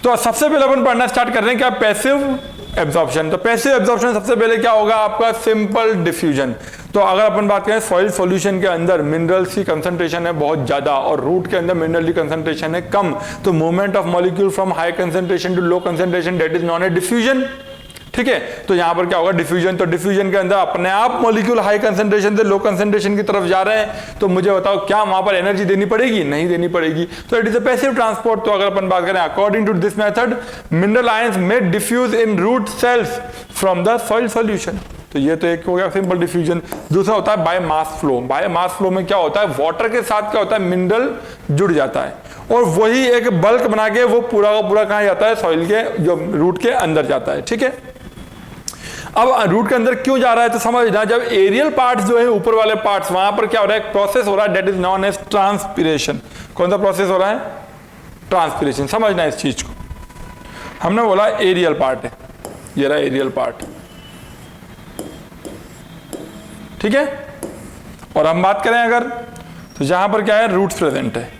तो सबसे पहले अपन पढ़ना स्टार्ट कर रहे हैं क्या, पैसिव एब्जॉर्प्शन। तो पैसिव एब्जॉर्प्शन सबसे पहले क्या होगा आपका, सिंपल डिफ्यूजन। तो अगर अपन बात करें सॉइल सॉल्यूशन के अंदर मिनरल्स की कंसंट्रेशन है बहुत ज्यादा और रूट के अंदर मिनरल की कंसंट्रेशन है कम, तो movement of molecule from high concentration to low concentration that is known a diffusion, ठीक है। तो यहां पर क्या होगा, डिफ्यूजन। तो डिफ्यूजन के अंदर अपने आप मॉलिक्यूल हाई कंसंट्रेशन से लो कंसंट्रेशन की तरफ जा रहे हैं, तो मुझे बताओ क्या वहां पर एनर्जी देनी पड़ेगी, नहीं देनी पड़ेगी। तो it is a passive transport. तो अगर अपन बात करें according to this method mineral ions may diffuse in root cells from the soil solution. तो तो ये तो एक हो गया सिंपल डिफ्यूजन। दूसरा होता है by mass flow. By mass flow में क्या होता है, वाटर के साथ क्या होता है, मिनरल जुड़ जाता है और वही एक बल्क बना के वो पूरा का पूरा कहाँ जाता है, सॉइल के जो रूट के अंदर जाता है। ठीक है, अब रूट के अंदर क्यों जा रहा है तो समझना, जब एरियल पार्ट्स जो है ऊपर वाले पार्ट्स, वहां पर क्या हो रहा है, एक प्रोसेस हो रहा है that is known as transpiration. कौन सा प्रोसेस हो रहा है, ट्रांसपिरेशन। समझना इस चीज को, हमने बोला एरियल पार्ट है, ये रहा एरियल पार्ट, ठीक है। और हम बात करें अगर, तो जहां पर क्या है, रूट्स प्रेजेंट है।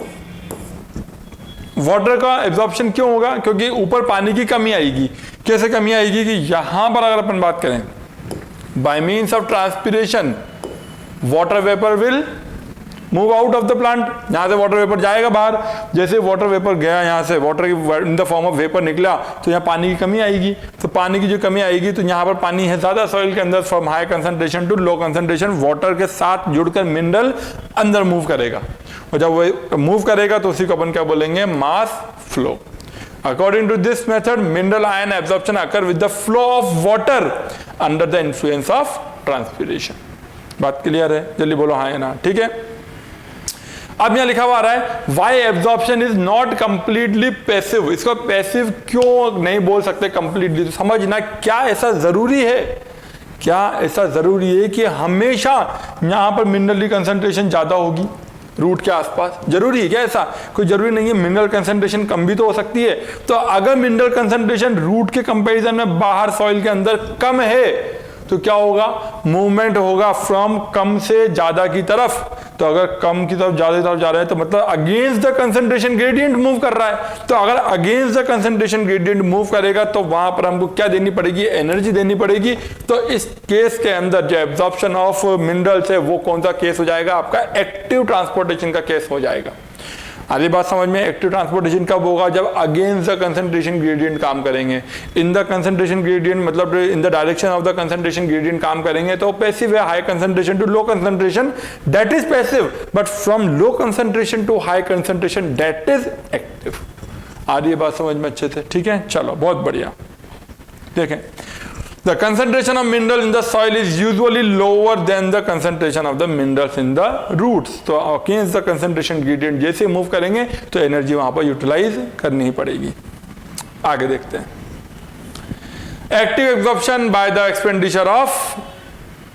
वाटर का एब्जॉर्प्शन क्यों होगा, क्योंकि ऊपर पानी की कमी आएगी। कैसे कमी आएगी कि यहां पर अगर अपन बात करें, bye means of transpiration water vapour will move out of the plant. यहां से वाटर वेपर जाएगा बाहर, जैसे वाटर वेपर गया यहां से, water in the form of vapour निकला, तो यहाँ पानी की कमी आएगी। तो पानी की जो कमी आएगी तो यहाँ पर पानी है ज्यादा सॉइल के अंदर, from high concentration to low concentration, water के साथ जुड़कर मिनरल अंदर मूव करेगा। और जब वो मूव करेगा तो उसी को अपन क्या बोलेंगे, mass flow. According to this method, mineral ion absorption occur with the flow of water under the influence of transpiration. बात क्लियर है, जल्दी बोलो हाँ या ना, ठीक है। अब यहां लिखा हुआ आ रहा है why absorption is not completely passive। इसको पैसिव क्यों नहीं बोल सकते completely, तो समझना क्या ऐसा जरूरी है, क्या ऐसा जरूरी है कि हमेशा यहां पर मिनरल की कंसंट्रेशन ज्यादा होगी रूट के आसपास, जरूरी है क्या ऐसा, कोई जरूरी नहीं है। मिनरल कंसंट्रेशन कम भी तो हो सकती है। तो अगर मिनरल कंसंट्रेशन रूट के कंपैरिजन में बाहर सॉइल के अंदर कम है तो क्या होगा, मूवमेंट होगा फ्रॉम कम से ज्यादा की तरफ। तो अगर कम की तरफ ज्यादा की तरफ जा रहा है तो मतलब against the concentration gradient move कर रहा है। तो अगर against the concentration gradient move करेगा तो वहां पर हमको क्या देनी पड़ेगी, एनर्जी देनी पड़ेगी। तो इस केस के अंदर जो एब्जॉर्प्शन ऑफ मिनरल्स है वो कौन सा केस हो जाएगा, आपका एक्टिव ट्रांसपोर्टेशन का केस हो जाएगा। आधी बात समझ में, एक्टिव ट्रांसपोर्टेशन कब होगा, जब अगेंस्ट द कंसंट्रेशन ग्रेडियंट काम करेंगे। इन द कंसंट्रेशन ग्रेडियंट मतलब in the direction of the concentration gradient काम करेंगे तो पैसिव है। High concentration to low concentration that is passive, but from low concentration to high concentration that is active. आ रही है बात समझ में अच्छे से, ठीक है। चलो बहुत बढ़िया, देखें the concentration of mineral in the soil is usually lower than the concentration of the minerals in the roots। तो against the concentration gradient जैसे मूव करेंगे तो एनर्जी वहां पर यूटिलाइज करनी ही पड़ेगी। आगे देखते हैं, active absorption by the expenditure of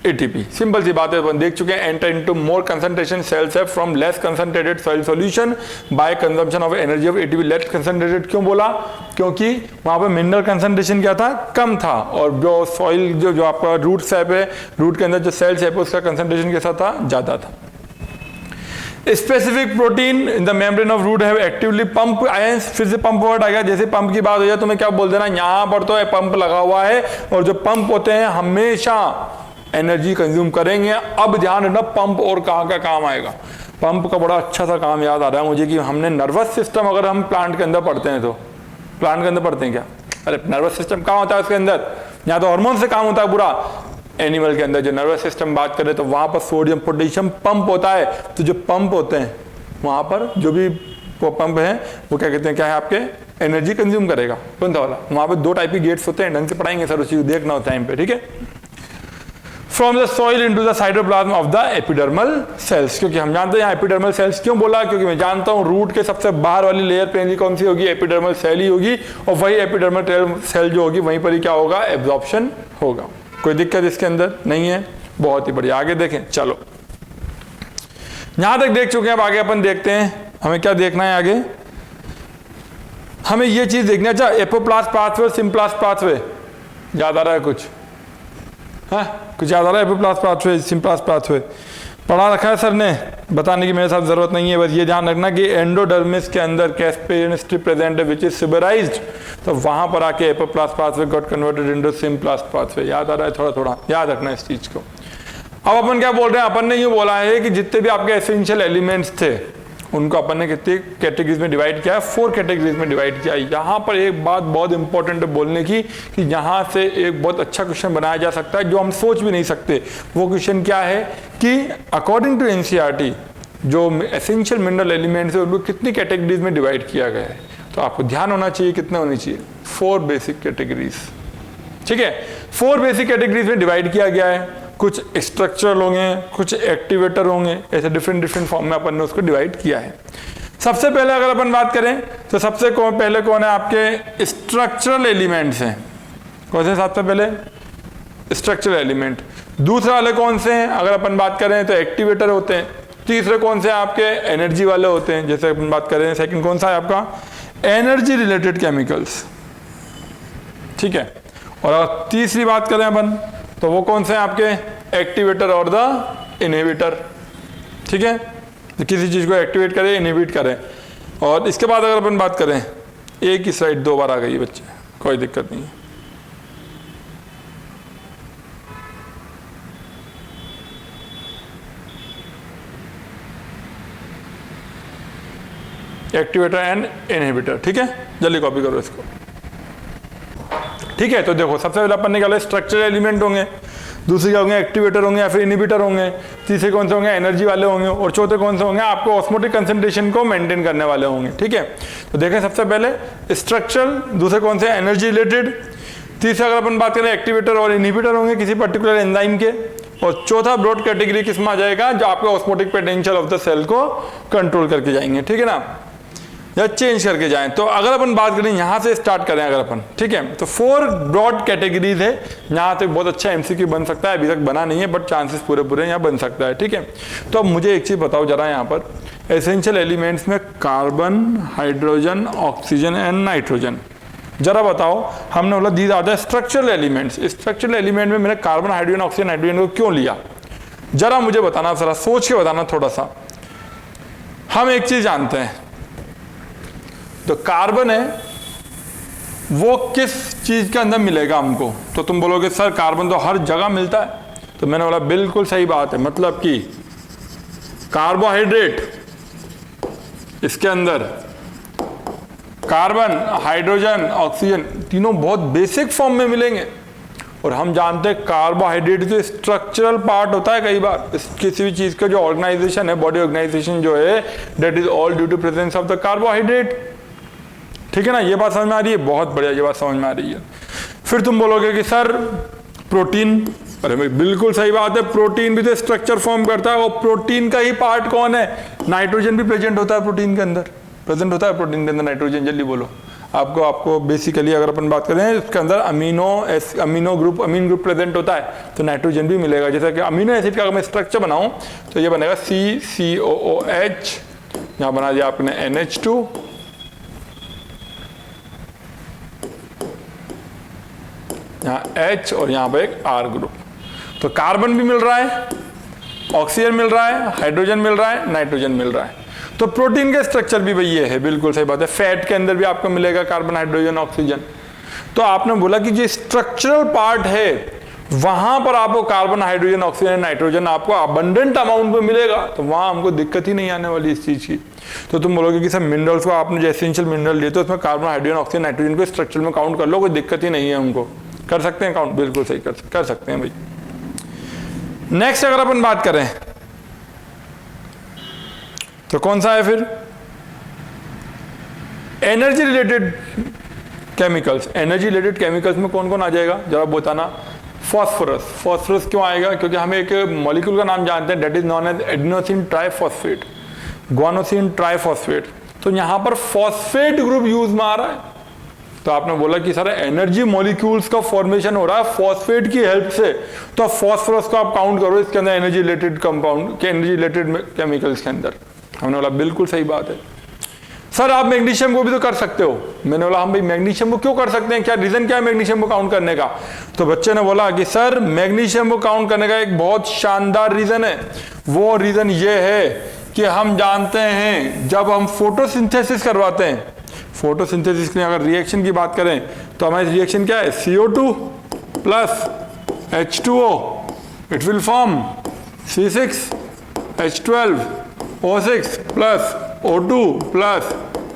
ATP। Simple सी बात है, अपन देख चुके हैं। Enter into more concentration cells है from less concentrated soil solution by consumption of energy of ATP। Less concentrated क्यों बोला, क्योंकि वहां पे मिनरल कंसंट्रेशन क्या था, कम था। और जो सॉइल जो आपका रूट सैप है, रूट के अंदर जो सेल सैप है उसका कंसंट्रेशन कैसा था, ज्यादा था। Specific protein in the membrane of root have actively pump ions. फिर से पंप वर्ड आ गया, जैसे पंप की बात हो जाए तो मैं क्या बोल देना, यहां पर तो पंप लगा हुआ है और जो पंप होते हैं हमेशा एनर्जी कंज्यूम करेंगे। अब ध्यान रखना पंप और कहाँ का काम आएगा। पंप का बड़ा अच्छा सा काम याद आ रहा है मुझे कि हमने नर्वस सिस्टम, अगर हम प्लांट के अंदर पढ़ते हैं तो प्लांट के अंदर पढ़ते हैं क्या, अरे नर्वस सिस्टम कहाँ होता है उसके अंदर, यहाँ तो हार्मोन से काम होता है पूरा। एनिमल के अंदर जो नर्वस सिस्टम बात करें तो वहां पर सोडियम पोटेशियम पंप होता है। तो जो पंप होते हैं वहां पर जो भी वो पंप है वो क्या कहते हैं, क्या है, आपके एनर्जी कंज्यूम करेगा। कौन सा वाला, वहां पर दो टाइप की गेट्स होते हैं, ढंग से पढ़ाएंगे सर, उसी को देखना होता टाइम पे, ठीक है। From the soil into the cytoplasm of the epidermal cells। क्योंकि हम जानते हैं यहाँ एपिडर्मल सेल्स क्यों बोला, क्योंकि मैं जानता हूँ रूट के सबसे बाहर वाली लेयर पे कौन सी होगी, एपिडर्मल सेल ही होगी। और वही एपिडर्मल सेल जो होगी वहीं पर ही क्या होगा, एब्जॉर्प्शन होगा। कोई दिक्कत इसके अंदर नहीं है, बहुत ही बढ़िया। आगे देखें, चलो यहां तक देख चुके हैं, अब आगे अपन देखते हैं हमें क्या देखना है। आगे हमें ये चीज देखना है, अच्छा एपोप्लास्ट पाथवे और सिम्प्लास्ट पाथवे याद आ रहा है कुछ, हाँ कुछ याद आ रहा है, एपोप्लास्ट पाथवे सिम्प्लास्ट पाथवे पढ़ा रखा है सर ने, बताने की मेरे साथ जरूरत नहीं है। बस ये ध्यान रखना कि एंडोडर्मिस के अंदर कैस्पियन स्ट्रिप प्रेजेंट है विच इज सिबराइज्ड, तो वहां पर आके apoplast pathway got converted into symplast pathway. याद आ रहा है, थोड़ा थोड़ा याद रखना इस चीज को। अब अपन क्या बोल रहे हैं, अपन ने ये बोला है कि जितने भी आपके एसेंशियल एलिमेंट्स थे उनको अपन ने कितनी कैटेगरीज में डिवाइड किया है, 4 कैटेगरीज में डिवाइड किया है। यहाँ पर एक बात बहुत इंपॉर्टेंट है बोलने की कि यहाँ से एक बहुत अच्छा क्वेश्चन बनाया जा सकता है जो हम सोच भी नहीं सकते। वो क्वेश्चन क्या है कि अकॉर्डिंग टू NCERT जो एसेंशियल मिनरल एलिमेंट्स है उनको कितनी कैटेगरीज में डिवाइड किया गया है। तो आपको ध्यान होना चाहिए कितने होनी चाहिए, 4 बेसिक कैटेगरीज, ठीक है। 4 बेसिक कैटेगरीज में डिवाइड किया गया है, कुछ स्ट्रक्चरल होंगे, कुछ एक्टिवेटर होंगे, ऐसे डिफरेंट फॉर्म में अपन ने उसको डिवाइड किया है। सबसे पहले अगर अपन बात करें तो सबसे पहले कौन है आपके स्ट्रक्चरल एलिमेंट्स हैं। कौन से सबसे पहले स्ट्रक्चरल एलिमेंट। दूसरा वाले कौन से हैं अगर अपन बात करें तो एक्टिवेटर होते हैं। तीसरे कौन से आपके एनर्जी वाले होते हैं, जैसे अपन बात करें सेकंड कौन सा है आपका एनर्जी रिलेटेड केमिकल्स, ठीक है। और अगर तीसरी बात करें अपन तो वो कौन से हैं आपके एक्टिवेटर और द इनहिबिटर, ठीक है। तो किसी चीज को एक्टिवेट करें इनहिबिट करें। और इसके बाद अगर अपन बात करें, एक ही स्लाइड 2 बार आ गई बच्चे, कोई दिक्कत नहीं है। एक्टिवेटर एंड इनहिबिटर, ठीक है, जल्दी कॉपी करो इसको, ठीक है। तो देखो सबसे पहले अपन निकाले स्ट्रक्चरल एलिमेंट होंगे, दूसरे क्या होंगे एक्टिवेटर होंगे या फिर इनहिबिटर होंगे, तीसरे कौन से होंगे एनर्जी वाले होंगे, और चौथे कौन से होंगे आपको ऑस्मोटिक कंसंट्रेशन को मेंटेन करने वाले होंगे, ठीक है। तो देखें सबसे पहले स्ट्रक्चरल, दूसरे कौन से एनर्जी रिलेटेड, तीसरा अगर अपन बात करें एक्टिवेटर और इनहिबिटर होंगे किसी पर्टिकुलर एंजाइम के, और चौथा ब्रॉड कैटेगरी किस में आ जाएगा जो आपके osmotic potential of the cell को कंट्रोल करके जाएंगे, ठीक है ना, या चेंज करके जाएं। तो अगर अपन बात करें यहां से स्टार्ट करें अगर अपन, ठीक है, तो 4 ब्रॉड कैटेगरीज है। यहां तक बहुत अच्छा एमसीक्यू बन सकता है, अभी तक बना नहीं है बट चांसेस पूरे यहाँ बन सकता है, ठीक है। तो अब मुझे एक चीज बताओ जरा, यहाँ पर एसेंशियल एलिमेंट्स में carbon, hydrogen, oxygen and nitrogen, जरा बताओ। हमने बोला these are the structural elements, structural element में मैंने कार्बन, हाइड्रोजन, ऑक्सीजन, नाइट्रोजन को क्यों लिया, जरा मुझे बताना, जरा सोच के बताना थोड़ा सा। हम एक चीज जानते हैं, तो कार्बन है वो किस चीज के अंदर मिलेगा हमको, तो तुम बोलोगे सर कार्बन तो हर जगह मिलता है, तो मैंने बोला बिल्कुल सही बात है। मतलब कि कार्बोहाइड्रेट इसके अंदर कार्बन, हाइड्रोजन, ऑक्सीजन तीनों बहुत बेसिक फॉर्म में मिलेंगे, और हम जानते हैं कार्बोहाइड्रेट जो स्ट्रक्चरल पार्ट होता है कई बार किसी भी चीज का जो ऑर्गेनाइजेशन है, बॉडी ऑर्गेनाइजेशन जो है, that is all due to presence of the carbohydrate, ठीक है ना। ये बात समझ में आ रही है, बहुत बढ़िया, ये बात समझ में आ रही है। फिर तुम बोलोगे कि सर प्रोटीन, अरे भाई बिल्कुल सही बात है, प्रोटीन भी तो स्ट्रक्चर फॉर्म करता है, और प्रोटीन का ही पार्ट कौन है, नाइट्रोजन भी प्रेजेंट होता है प्रोटीन के अंदर, प्रेजेंट होता है प्रोटीन के अंदर नाइट्रोजन, जल्दी बोलो। आपको बेसिकली अगर अपन बात करें इसके अंदर अमीन ग्रुप प्रेजेंट होता है, तो नाइट्रोजन भी मिलेगा। जैसे कि अमीनो एसिड का अगर मैं स्ट्रक्चर बनाऊं तो ये बनेगा CCOOH, यहाँ बना दिया आपने NH2, यहाँ H और यहाँ पे एक R ग्रुप। तो कार्बन भी मिल रहा है, ऑक्सीजन मिल रहा है, हाइड्रोजन मिल रहा है, नाइट्रोजन मिल रहा है। तो प्रोटीन का स्ट्रक्चर भी भाई ये है, बिल्कुल सही बात है। फैट के अंदर भी आपको मिलेगा कार्बन, हाइड्रोजन, ऑक्सीजन। तो आपने बोला कि जो स्ट्रक्चरल पार्ट है वहां पर आपको कार्बन, हाइड्रोजन, ऑक्सीजन, नाइट्रोजन आपको अबंडेंट अमाउंट में मिलेगा, तो वहां हमको दिक्कत ही नहीं आने वाली इस चीज की। तो तुम बोलोगे कि सर मिनरल्स को आपने जो एसेंशियल मिनरल लिए तो उसमें कार्बन, हाइड्रोजन, ऑक्सीजन, नाइट्रोजन को स्ट्रक्चर में काउंट कर लो, कोई दिक्कत ही नहीं है, हमको कर सकते हैं काउंट, बिल्कुल सही कर सकते हैं भाई। नेक्स्ट अगर अपन बात करें तो कौन सा है फिर energy related chemicals. Energy related chemicals में कौन कौन आ जाएगा जरा बताना। फॉस्फोरस, फॉस्फोरस क्यों आएगा, क्योंकि हम एक मॉलिक्यूल का नाम जानते हैं, that is known as adenosine triphosphate, guanosine triphosphate. तो यहां पर फॉस्फेट ग्रुप यूज में आ रहा है। तो आपने बोला कि सर एनर्जी मॉलिक्यूल्स का फॉर्मेशन हो रहा है फॉस्फेट की हेल्प से, तो फॉस्फोरस को आप काउंट करो इसके अंदर एनर्जी रिलेटेड कंपाउंड के, एनर्जी रिलेटेड केमिकल्स के अंदर। हमने बोला बिल्कुल सही बात है। सर आप मैग्नीशियम को भी तो कर सकते हो। मैंने बोला हम भाई मैग्नीशियम को क्यों कर सकते हैं, क्या रीजन क्या है मैग्नीशियम को काउंट करने का। तो बच्चे ने बोला कि सर मैग्नीशियम को काउंट करने का एक बहुत शानदार रीजन है। वो रीजन ये है कि हम जानते हैं जब हम फोटोसिंथेसिस करवाते हैं, फोटोसिंथेसिस के अगर रिएक्शन की बात करें तो हमारी रिएक्शन क्या है, CO2 plus H2O, it will form C6H12O6 plus O2 plus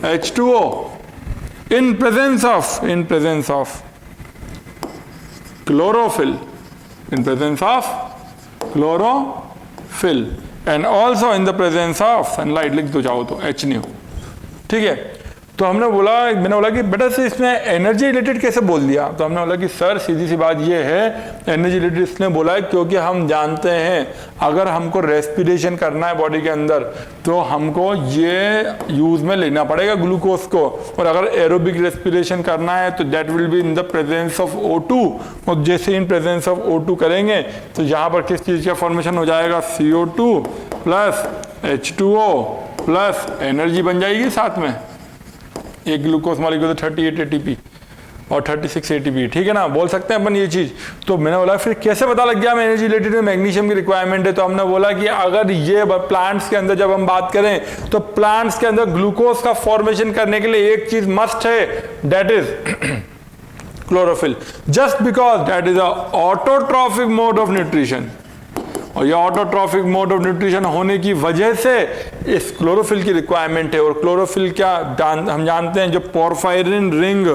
H2O in presence of chlorophyll, in presence of chlorophyll and also in the presence of sunlight, लिख दो चाहो तो H nu, ठीक है। तो मैंने बोला कि बेटा से इसने एनर्जी रिलेटेड कैसे बोल दिया? तो हमने बोला कि सर सीधी सी बात ये है, एनर्जी रिलेटेड इसने बोला है क्योंकि हम जानते हैं अगर हमको रेस्पिरेशन करना है बॉडी के अंदर तो हमको ये यूज में लेना पड़ेगा ग्लूकोज को, और अगर एरोबिक रेस्पिरेशन करना है तो that will be in the presence of O2, और जैसे इन प्रेजेंस ऑफ O2 करेंगे तो यहाँ पर किस चीज़ का फॉर्मेशन हो जाएगा? CO2 plus H2O plus energy बन जाएगी साथ में, एक ग्लूकोज मॉलिक्यूल 38 ATP और 36 ATP, ठीक है ना, बोल सकते हैं अपन ये चीज। तो मैंने बोला फिर कैसे पता लग गया हमें एनर्जी रिलेटेड में मैग्नीशियम की रिक्वायरमेंट है? तो हमने बोला कि अगर ये प्लांट्स के अंदर जब हम बात करें तो प्लांट्स के अंदर ग्लूकोज का फॉर्मेशन करने के लिए एक चीज मस्ट है, that is chlorophyll, just because that is a autotrophic mode of nutrition, और ये ऑटोट्रॉफिक मोड ऑफ न्यूट्रिशन होने की वजह से इस क्लोरोफिल की रिक्वायरमेंट है। और क्लोरोफिल क्या हम जानते हैं, जो पोरफायरिन रिंग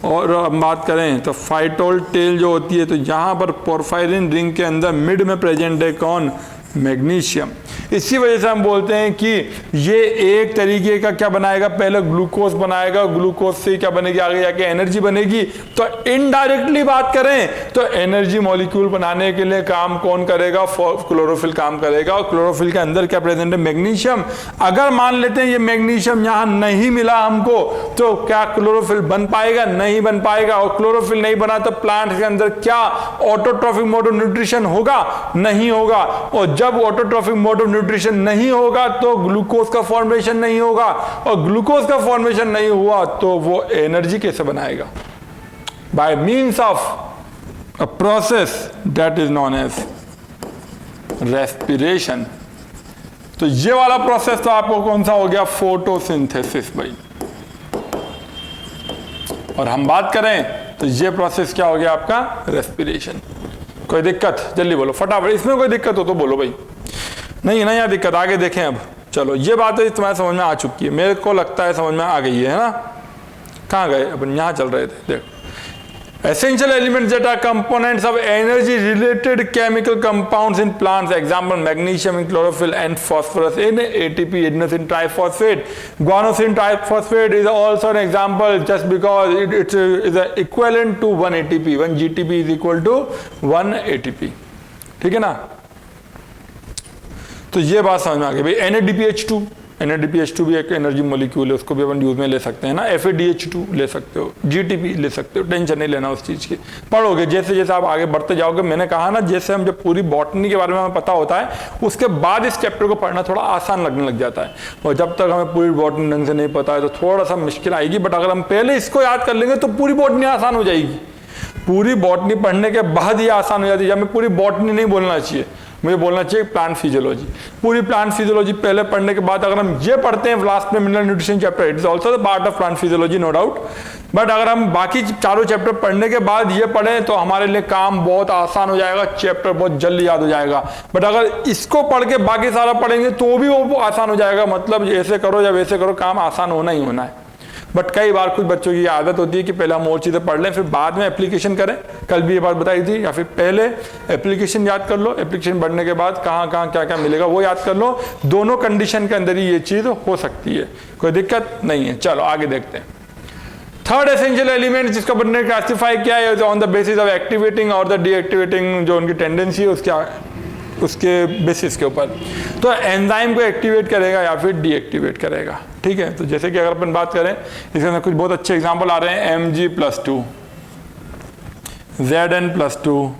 और हम बात करें तो फाइटोल टेल जो होती है, तो यहाँ पर पोरफायरिन रिंग के अंदर मिड में प्रेजेंट है कौन? मैग्नीशियम। इसी वजह से हम बोलते हैं कि ये एक तरीके का क्या बनाएगा, पहले ग्लूकोज बनाएगा, ग्लूकोज से क्या बनेगी, आगे जाके एनर्जी बनेगी। तो इनडायरेक्टली बात करें तो एनर्जी मॉलिक्यूल बनाने के लिए काम कौन करेगा? क्लोरोफिल काम करेगा, और क्लोरोफिल के अंदर क्या प्रेजेंट है? मैग्नीशियम। अगर मान लेते हैं ये मैग्नीशियम यहां नहीं मिला हमको, तो क्या क्लोरोफिल बन पाएगा? नहीं बन पाएगा। और क्लोरोफिल नहीं बना तो प्लांट के अंदर क्या ऑटोट्रॉफिक मोड ऑफ न्यूट्रिशन होगा? नहीं होगा। और जब ऑटोट्रॉफिक मोड ऑफ न्यूट्रिशन नहीं होगा तो ग्लूकोज का फॉर्मेशन नहीं होगा, और ग्लूकोज का फॉर्मेशन नहीं हुआ तो वो एनर्जी कैसे बनाएगा? By means of a process that is known as respiration. तो ये वाला प्रोसेस तो आपको कौन सा हो गया? फोटोसिंथेसिस भाई। और हम बात करें तो ये प्रोसेस क्या हो गया आपका? रेस्पिरेशन। कोई दिक्कत? जल्दी बोलो फटाफट, इसमें कोई दिक्कत हो तो बोलो भाई। नहीं ना यार दिक्कत, आगे देखें अब। चलो ये बात है तुम्हारे समझ में आ चुकी है, मेरे को लगता है समझ में आ गई है ना। कहाँ गए अपन? यहाँ चल रहे थे, देखो। Essential elements that are components of energy related chemical compounds in plants, example magnesium in chlorophyll and phosphorus in ATP, adenosine triphosphate. Guanosine triphosphate is also an example just because it is equivalent to 1 ATP. 1 GTP is equal to 1 ATP. ठीक है ना? तो ये बात समझ में आ गई भाई। NADPH2, NADPH2 भी एक एनर्जी मॉलिक्यूल है, उसको भी अपन यूज में ले सकते हैं ना। FADH2 ले सकते हो, GTP ले सकते हो, टेंशन नहीं लेना उस चीज़ की। पढ़ोगे जैसे जैसे आप आगे बढ़ते जाओगे। मैंने कहा ना, जैसे हम जब पूरी बॉटनी के बारे में हमें पता होता है उसके बाद इस चैप्टर को पढ़ना थोड़ा आसान लगने लग जाता है, और जब तक हमें पूरी बॉटनी ढंग से नहीं पता है तो थोड़ा सा मुश्किल आएगी। बट अगर हम पहले इसको याद कर लेंगे तो पूरी बॉटनी आसान हो जाएगी। पूरी बॉटनी पढ़ने के बाद ये आसान हो जाती है। हमें पूरी बॉटनी नहीं बोलना चाहिए, मुझे बोलना चाहिए प्लांट फिजियोलॉजी। पूरी प्लांट फिजियोलॉजी पहले पढ़ने के बाद अगर हम ये पढ़ते हैं लास्ट में mineral nutrition chapter, it is also the part of plant physiology no doubt. But अगर हम बाकी चारों चैप्टर पढ़ने के बाद ये पढ़ें तो हमारे लिए काम बहुत आसान हो जाएगा, चैप्टर बहुत जल्दी याद हो जाएगा। बट अगर इसको पढ़ के बाकी सारा पढ़ेंगे तो भी वो आसान हो जाएगा। मतलब ऐसे करो या वैसे करो, काम आसान होना ही होना है। बट कई बार कुछ बच्चों की आदत होती है कि पहले हम और चीज़ें पढ़ लें फिर बाद में एप्लीकेशन करें। कल भी ये बात बताई थी। या फिर पहले एप्लीकेशन याद कर लो, एप्लीकेशन पढ़ने के बाद कहाँ कहाँ क्या क्या मिलेगा वो याद कर लो। दोनों कंडीशन के अंदर ही ये चीज़ हो सकती है, कोई दिक्कत नहीं है। चलो आगे देखते हैं। थर्ड एसेंशियल एलिमेंट जिसको अपन ने क्लासिफाई किया है on the basis of activating और द डीएक्टिवेटिंग, जो उनकी टेंडेंसी है उसके बेसिस के ऊपर। तो एंजाइम को एक्टिवेट करेगा या फिर डीएक्टिवेट करेगा। ठीक है, तो जैसे कि अगर अपन बात करें इसके अंदर कुछ बहुत अच्छे एग्जांपल आ रहे हैं। Mg+2, Zn+2,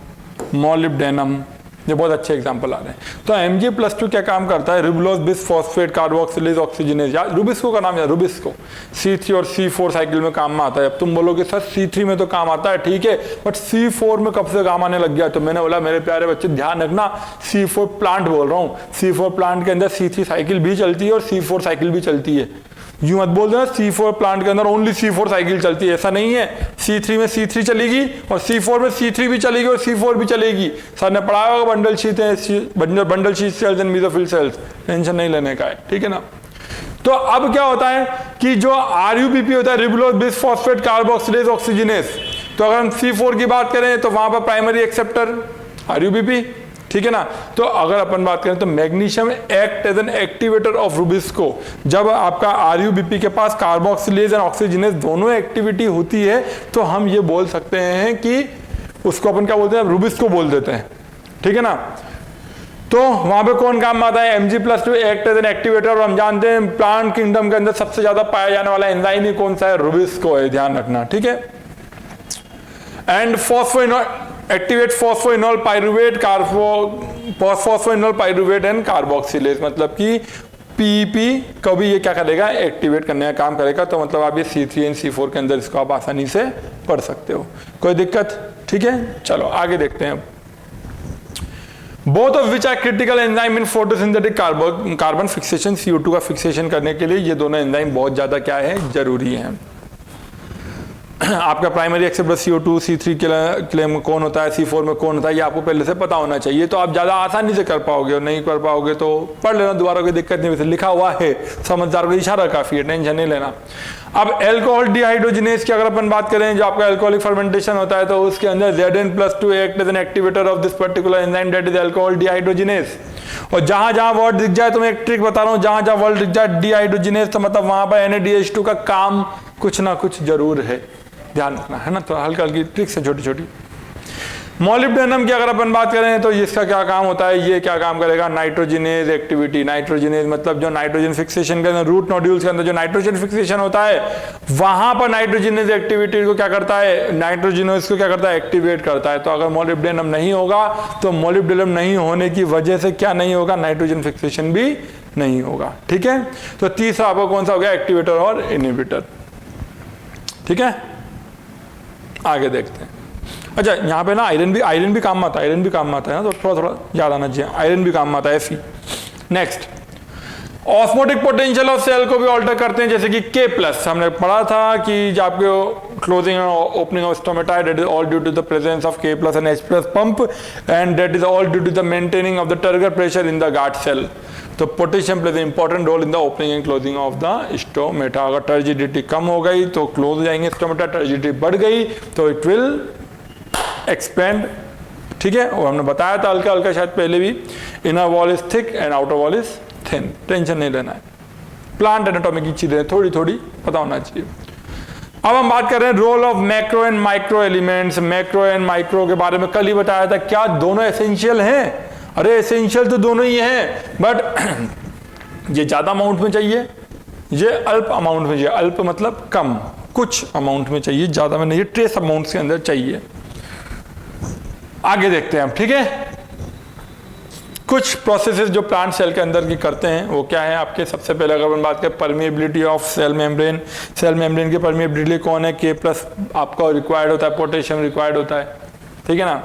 मोलिब्डेनम, ये बहुत अच्छे एग्जांपल आ रहे हैं। तो Mg+2 क्या काम करता है? Ribulose bis phosphate carboxylase oxygenase, या रुबिस्को का नाम है रुबिस्को। C3 और C4 साइकिल में काम में आता है। अब तुम बोलोगे सर C3 में तो काम आता है, ठीक है, बट C4 में कब से काम आने लग गया? तो मैंने बोला मेरे प्यारे बच्चे ध्यान रखना, C4 प्लांट बोल रहा हूँ। C4 प्लांट के अंदर C3 साइकिल भी चलती है और C4 साइकिल भी चलती है। यूं मत बोल देना C4 प्लांट के अंदर ओनली C4 साइकिल चलती है, ऐसा नहीं है। C3 में C3 चलेगी और C4 में C3 भी चलेगी और C4 भी चलेगी। सर ने पढ़ाया होगा bundle sheath cells and mesophyll cells, tension नहीं लेने का है, ठीक है ना। तो अब क्या होता है कि जो RUBP होता है, ribulose bis phosphate carboxylase oxygenase, तो अगर हम C4 की बात करें तो वहां पर प्राइमरी एक्सेप्टर RUBP, ठीक है ना। तो अगर अपन बात करें तो magnesium act as an activator of rubisco. जब आपका RuBP के पास कार्बोक्सिलेज एंड ऑक्सीजनेज दोनों एक्टिविटी होती है तो हम ये बोल सकते हैं कि उसको अपन क्या बोलते हैं, रुबिस्को बोल देते हैं, ठीक है ना। तो वहां पे कौन काम आता है, Mg+2 act as an activator. और हम जानते हैं प्लांट किंगडम के अंदर सबसे ज्यादा पाया जाने वाला एंजाइम ही कौन सा है, रुबिस्को है, ध्यान रखना, ठीक है। And activate phosphoenol pyruvate phosphoenol pyruvate and carboxylase, मतलब कि पीपी कभी ये क्या करेगा, एक्टिवेट करने का काम करेगा। तो मतलब आप ये C3 एंड C4 के अंदर इसको आप आसानी से पढ़ सकते हो, कोई दिक्कत, ठीक है। चलो आगे देखते हैं। Both of which are critical enzyme in photosynthetic carbon fixation. CO2 का फिक्सेशन करने के लिए ये दोनों एंजाइम बहुत ज्यादा क्या है, जरूरी है। आपका प्राइमरी एक्सेप्टर CO2 C3 के लिए कौन होता है, C4 में कौन होता है, ये आपको पहले से पता होना चाहिए, तो आप ज़्यादा आसानी से कर पाओगे। और नहीं कर पाओगे तो पढ़ लेना दोबारा, कोई दिक्कत नहीं, वैसे लिखा हुआ है, समझदार को इशारा काफ़ी है, टेंशन नहीं लेना। अब एल्कोहल डिहाइड्रोजिनेज की अगर अपन बात करें, जो आपका एल्कोहलिक फर्मेंटेशन होता है, तो उसके अंदर Zn+2 act as an activator of this particular enzyme that is alcohol dehydrogenase. और जहां जहां वर्ड दिख जाए, तो मैं एक ट्रिक बता रहा हूं, जहां जहां वर्ड दिख जाए डिहाइड्रोजिनेज, तो मतलब वहां पर NADH2 का काम कुछ ना कुछ जरूर है, ध्यान रखना है ना। तो हल्की हल्की ट्रिक्स है, छोटी छोटी। मॉलिब्डेनम की अगर अपन बात करें तो इसका क्या काम होता है, ये क्या काम करेगा, नाइट्रोजिनेज एक्टिविटी। नाइट्रोजिनेज मतलब जो नाइट्रोजन फिक्सेशन के अंदर, रूट नोड्यूल्स के अंदर जो नाइट्रोजन फिक्सेशन होता है, वहां पर नाइट्रोजिनेज एक्टिविटी को क्या करता है, नाइट्रोजिनेज को क्या करता है, एक्टिवेट करता है। तो अगर मॉलिब्डेनम नहीं होगा तो मॉलिब्डेनम नहीं होने की वजह से क्या नहीं होगा, नाइट्रोजन फिक्सेशन भी नहीं होगा, ठीक है। तो तीसरा आपका कौन सा हो गया, एक्टिवेटर और इनहिबिटर, ठीक है। आगे देखते हैं। अच्छा, यहाँ पे ना आयरन भी काम आता है, आयरन भी काम आता है ना, तो थोड़ा थोड़ा याद आना चाहिए, आयरन भी काम आता है, Fe। Next, osmotic potential of cell को भी ऑल्टर करते हैं, जैसे कि K+। हमने पढ़ा था कि जब आपके क्लोजिंग और opening of stomata, that is all due to the presence of K+ and H+ pump, and that is all due to the maintaining of the turgor pressure in the guard cell. तो potassium plays important role in the opening and closing of the stomata. अगर टर्जिडिटी कम हो गई तो क्लोज हो जाएंगे स्टोमेटा, टर्जिडिटी बढ़ गई तो इट विल एक्सपेंड, ठीक है। और हमने बताया था हल्का हल्का शायद पहले भी, inner wall is thick and outer wall is thin, tension नहीं लेना है। प्लांट एनाटॉमी की चीजें थोड़ी थोड़ी पता होना चाहिए। अब हम बात कर रहे हैं role of macro and micro elements. Macro and micro के बारे में कल ही बताया था, क्या दोनों एसेंशियल हैं? अरे एसेंशियल तो दोनों ही हैं, बट ये ज्यादा अमाउंट में चाहिए, ये अल्प अमाउंट में चाहिए। अल्प मतलब कम, कुछ अमाउंट में चाहिए, ज्यादा में नहीं, ट्रेस अमाउंट के अंदर चाहिए। आगे देखते हैं हम, ठीक है। कुछ प्रोसेसेस जो प्लांट सेल के अंदर की करते हैं वो क्या है आपके, सबसे पहले अगर हम बात करें permeability of cell membrane. Cell membrane की परमिएबिलिटी कौन है, K+ आपका रिक्वायर्ड होता है, पोटेशियम रिक्वायर्ड होता है, ठीक है ना।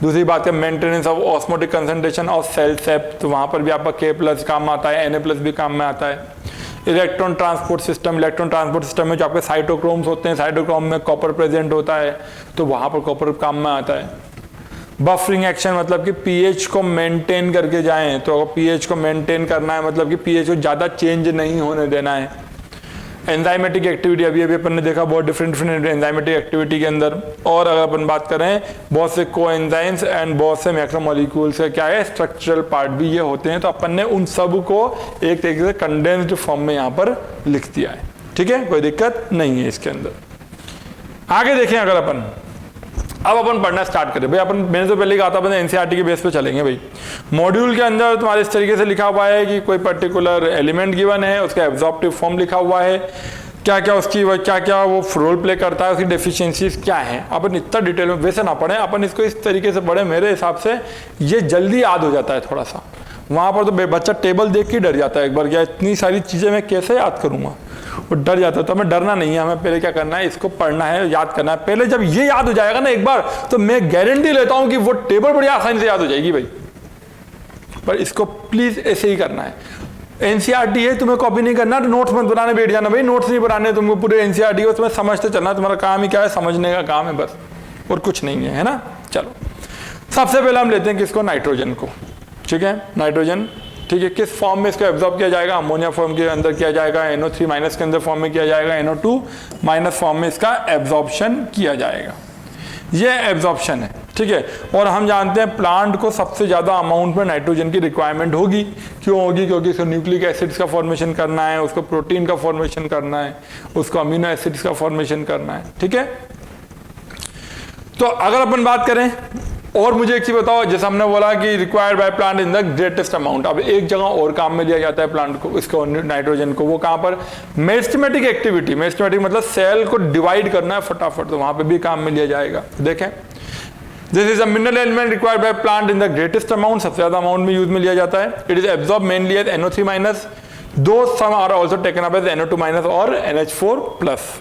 दूसरी बात है maintenance of osmotic concentration of cell sap, तो वहां पर भी आपका K+ काम आता है, Na+ भी काम में आता है। Electron transport system, electron transport system में जो आपके साइटोक्रोम्स होते हैं, साइटोक्रोम में कॉपर प्रेजेंट होता है, तो वहां पर कॉपर काम में आता है। बफरिंग एक्शन मतलब कि पीएच को मेंटेन करके जाएं, तो अगर पीएच को मेंटेन करना है मतलब कि पीएच को ज़्यादा चेंज नहीं होने देना है। एंजाइमेटिक एक्टिविटी, अभी अपन ने देखा बहुत डिफरेंट एंजाइमेटिक एक्टिविटी के अंदर। और अगर अपन बात करें बहुत से कोएंजाइम्स एंड बहुत से मैक्रोमोलिक्यूल्स का क्या है, स्ट्रक्चरल पार्ट भी ये होते हैं, तो अपन ने उन सब को एक तरीके से कंडेंस्ड फॉर्म में यहाँ पर लिख दिया है, ठीक है, कोई दिक्कत नहीं है इसके अंदर। आगे देखें, अगर अब अपन पढ़ना स्टार्ट करें भाई, अपन मैंने तो पहले कहा था अपन एनसीईआरटी के बेस पे चलेंगे भाई। मॉड्यूल के अंदर तुम्हारे इस तरीके से लिखा हुआ है कि कोई पर्टिकुलर एलिमेंट गिवन है, उसका एब्जॉर्प्टिव फॉर्म लिखा हुआ है, क्या क्या उसकी क्या क्या वो रोल प्ले करता है, उसकी डेफिशिएंसीज क्या है। अपन इतना डिटेल में वैसे ना पढ़ें, अपन इसको इस तरीके से पढ़ें, मेरे हिसाब से ये जल्दी याद हो जाता है थोड़ा सा। वहाँ पर तो बच्चा टेबल देख के डर जाता है एक बार, क्या इतनी सारी चीज़ें मैं कैसे याद करूँगा, वो डर जाता है। तो हमें डरना नहीं है, हमें पहले क्या करना है, इसको पढ़ना है, याद करना है। पहले जब ये याद हो जाएगा ना एक बार, तो मैं गारंटी लेता हूं कि वो टेबल बड़ी आसानी से याद हो जाएगी भाई। पर इसको प्लीज ऐसे ही करना है। एनसीईआरटी है, तुम्हें कॉपी नहीं करना, नोट्स मत बनाने बैठ जाना भाई, नोट्स नहीं बनाने तुमको, पूरे एनसीईआरटी को तुम्हें समझते चलना, तुम्हारा काम ही क्या है, समझने का काम है बस, और कुछ नहीं है ना। चलो सबसे पहले हम लेते हैं किसको, नाइट्रोजन को, ठीक है। नाइट्रोजन, ठीक है, किस फॉर्म में इसको एब्जॉर्ब किया जाएगा, अमोनिया फॉर्म के अंदर किया जाएगा, NO3- के अंदर फॉर्म में किया जाएगा, NO2- फॉर्म में इसका एब्जॉर्प्शन किया जाएगा। ये एब्जॉर्प्शन है, ठीक है। और हम जानते हैं प्लांट को सबसे ज़्यादा अमाउंट में नाइट्रोजन की रिक्वायरमेंट होगी। क्यों होगी? क्योंकि उसको न्यूक्लिक एसिड्स का फॉर्मेशन करना है, उसको प्रोटीन का फॉर्मेशन करना है, उसको अमीनो एसिड्स का फॉर्मेशन करना है। ठीक है। तो अगर अपन बात करें, और मुझे एक चीज बताओ, जैसे हमने बोला कि required by plant in the greatest amount, अब एक जगह और काम में लिया जाता है प्लांट को, इसको नाइट्रोजन को, वो कहां पर? Meristematic activity. मेरिस्टेमेटिक मतलब सेल को डिवाइड करना है फटाफट, तो वहां पे भी काम में लिया जाएगा। देखें, this is a mineral element required by plant in the greatest amount, सबसे ज्यादा अमाउंट में यूज में लिया जाता है। It is absorb mainly as NO3-, though some are also taken up as NO2- और NH4+।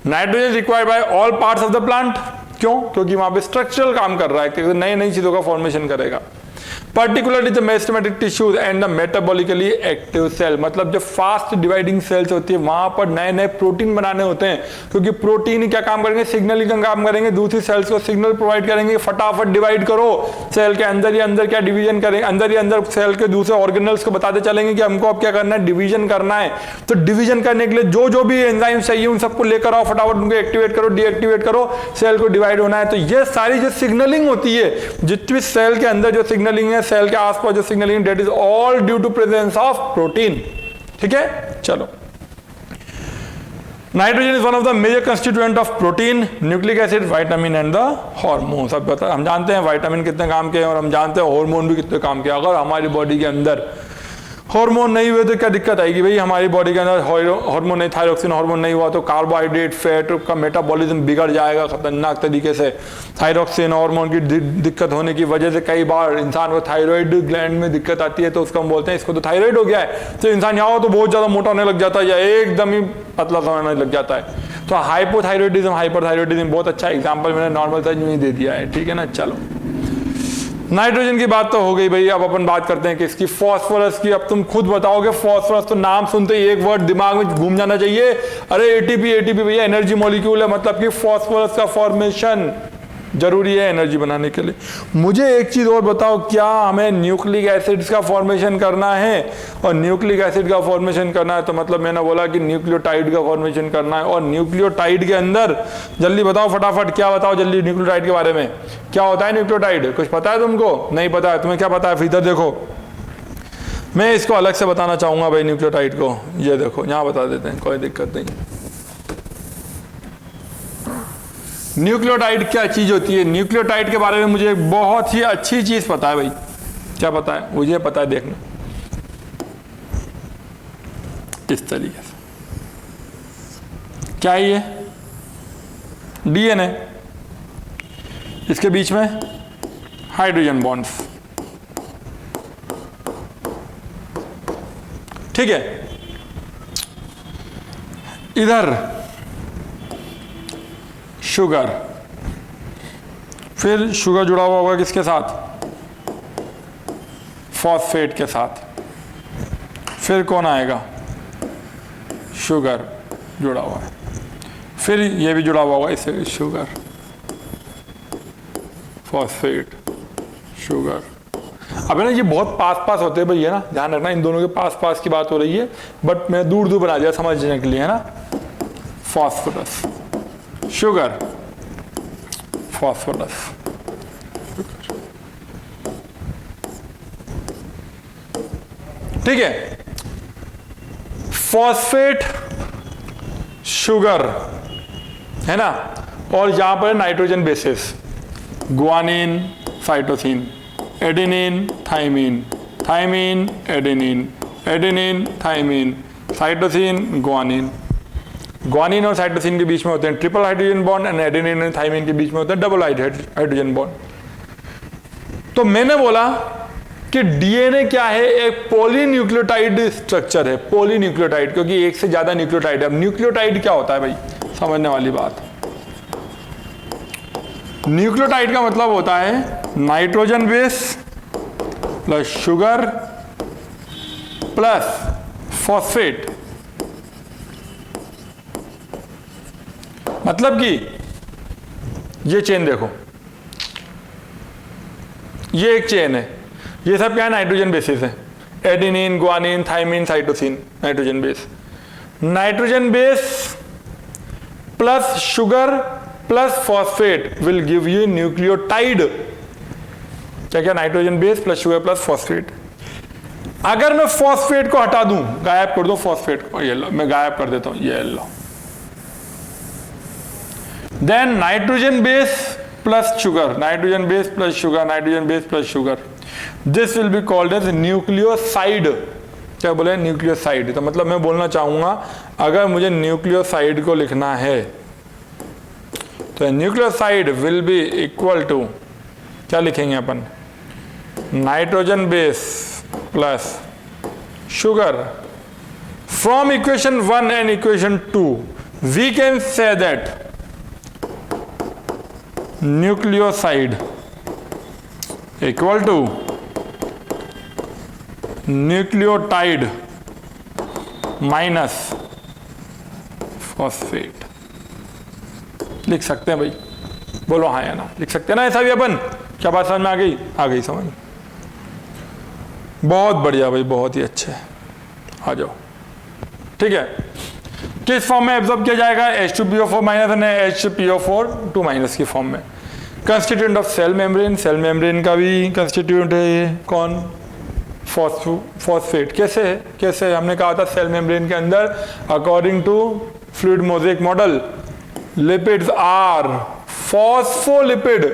Nitrogen required by all parts of the plant. क्यों? क्योंकि वहां पे स्ट्रक्चरल काम कर रहा है, क्योंकि नई नई चीजों का फॉर्मेशन करेगा। Particularly the meristematic tissues and the metabolically active cell, मतलब जो फास्ट डिवाइडिंग सेल्स होती है वहां पर नए नए प्रोटीन बनाने होते हैं, क्योंकि प्रोटीन क्या काम करेंगे? सिग्नलिंग का काम करेंगे, दूसरी सेल्स को सिग्नल प्रोवाइड करेंगे, फटाफट डिवाइड करो। सेल के अंदर ही अंदर क्या डिवीजन करेंगे, अंदर ही अंदर सेल के दूसरे ऑर्गेनल्स को बताते चलेंगे कि हमको अब क्या करना है, डिवीजन करना है। तो डिवीजन करने के लिए जो जो भी एंजाइम चाहिए उन सबको लेकर आओ, फटाफट उनको एक्टिवेट करो, डीएक्टिवेट करो, सेल को डिवाइड होना है। तो ये सारी जो सिग्नलिंग होती है, जितनी सेल के अंदर जो सिग्नलिंग है, सेल के आसपास जो signalling, that is all due to presence of protein. ठीक है। चलो, nitrogen is one of the major constituent of protein, nucleic acid, vitamin and the hormone. सब पता, हम जानते हैं विटामिन कितने काम के हैं और हम जानते हैं हार्मोन भी कितने काम के। अगर हमारी बॉडी के अंदर हार्मोन नहीं हुए तो क्या दिक्कत आएगी भाई? हमारी बॉडी के अंदर हार्मोन नहीं, थायरोक्सिन हार्मोन नहीं हुआ तो कार्बोहाइड्रेट, फैट का मेटाबॉलिज्म बिगड़ जाएगा खतरनाक तरीके से। थायरोक्सिन हार्मोन की दिक्कत होने की वजह से कई बार इंसान को थायराइड ग्लैंड में दिक्कत आती है, तो उसको हम बोलते हैं इसको तो थायराइड हो गया है। तो इंसान यहाँ हो तो बहुत ज्यादा मोटा होने लग जाता है या एकदम ही पतला होने लग जाता है। तो हाइपोथायरॉयडिज्म, हाइपरथायरॉयडिज्म बहुत अच्छा एग्जाम्पल मैंने नॉर्मल साइज में ही दे दिया है। ठीक है ना। चलो, नाइट्रोजन की बात तो हो गई भाई। अब अपन बात करते हैं कि इसकी फास्फोरस की। अब तुम खुद बताओगे, फास्फोरस तो नाम सुनते ही एक वर्ड दिमाग में घूम जाना चाहिए, अरे एटीपी। एटीपी भैया एनर्जी मॉलिक्यूल है, मतलब कि फास्फोरस का फॉर्मेशन जरूरी है एनर्जी बनाने के लिए। मुझे एक चीज और बताओ, क्या हमें न्यूक्लिक एसिड्स का फॉर्मेशन करना है? और न्यूक्लिक एसिड का फॉर्मेशन करना है तो मतलब मैंने बोला कि न्यूक्लियोटाइड का फॉर्मेशन करना है। और न्यूक्लियोटाइड के अंदर, जल्दी बताओ फटाफट, क्या बताओ जल्दी न्यूक्लियोटाइड के बारे में, क्या होता है न्यूक्लियोटाइड? कुछ पता है तुमको? नहीं पता है? तुम्हें क्या पता है? इधर देखो, मैं इसको अलग से बताना चाहूंगा भाई न्यूक्लियोटाइड को। ये देखो यहाँ बता देते हैं, कोई दिक्कत नहीं। न्यूक्लियोटाइड क्या चीज होती है? न्यूक्लियोटाइड के बारे में मुझे एक बहुत ही अच्छी चीज पता है भाई। क्या पता है? मुझे पता है, देखना किस तरीके से। क्या है ये? डीएनए, इसके बीच में हाइड्रोजन बॉन्ड्स। ठीक है। इधर शुगर, फिर शुगर जुड़ा हुआ होगा किसके साथ? फॉस्फेट के साथ। फिर कौन आएगा? शुगर जुड़ा हुआ है। फिर ये भी जुड़ा हुआ होगा इससे, शुगर, फॉस्फेट, शुगर। अब है ना, ये बहुत पास पास होते हैं भाई, है ना, ध्यान रखना, इन दोनों के पास पास की बात हो रही है, बट मैं दूर दूर बना दिया समझने के लिए, है ना। फॉस्फोरस, शुगर, फॉस्फोरस, ठीक है। फॉस्फेट, शुगर, है ना, और यहां पर nitrogen bases, guanine, cytosine, adenine, thymine, thymine, adenine, adenine, thymine, cytosine, guanine. Guanine और साइटोसिन के बीच में होते हैं triple hydrogen bond, and adenine और थाइमिन के बीच में होते हैं डबल हाइड्रोजन बॉन्ड। तो मैंने बोला कि डीएनए क्या है? एक पॉलीन्यूक्लियोटाइड स्ट्रक्चर है, पॉलीन्यूक्लियोटाइड, क्योंकि एक से ज्यादा न्यूक्लियोटाइड है। अब न्यूक्लियोटाइड क्या होता है भाई, समझने वाली बात। न्यूक्लियोटाइड का मतलब होता है nitrogen base plus sugar plus phosphate. मतलब कि ये चेन देखो, ये एक चेन है, ये सब क्या है? नाइट्रोजन बेसिस है। Adenine, guanine, thymine, cytosine, nitrogen base. Nitrogen base plus sugar plus phosphate will give you nucleotide. क्या क्या? Nitrogen base plus sugar plus phosphate. अगर मैं फॉस्फेट को हटा दूं, गायब कर दूं फॉस्फेट को, ये लो मैं गायब कर देता हूं, ये लो, then nitrogen base plus sugar, nitrogen base plus sugar, nitrogen base plus sugar, this will be called as nucleoside. क्या बोले? न्यूक्लियोसाइड। तो मतलब मैं बोलना चाहूंगा अगर मुझे न्यूक्लियोसाइड को लिखना है तो nucleoside will be equal to, क्या लिखेंगे अपन? Nitrogen base plus sugar. From equation 1 and equation 2 we can say that nucleoside equal to nucleotide minus phosphate। लिख सकते हैं भाई? बोलो हाँ या ना, लिख सकते हैं ना ऐसा भी अपन? क्या बात समझ में आ गई? आ गई समझ? बहुत बढ़िया भाई, बहुत ही अच्छे। आ जाओ, ठीक है। किस फॉर्म में एब्जॉर्ब किया जाएगा? H2PO4 माइनस और HPO4 2 माइनस की फॉर्म में। Constituent of cell membrane, cell membrane का भी कंस्टिट्यूएंट है ये कौन? फॉस्फेट। कैसे है? कैसे? हमने कहा था सेल मेम्ब्रेन के अंदर according to fluid mosaic model lipids are phospholipid,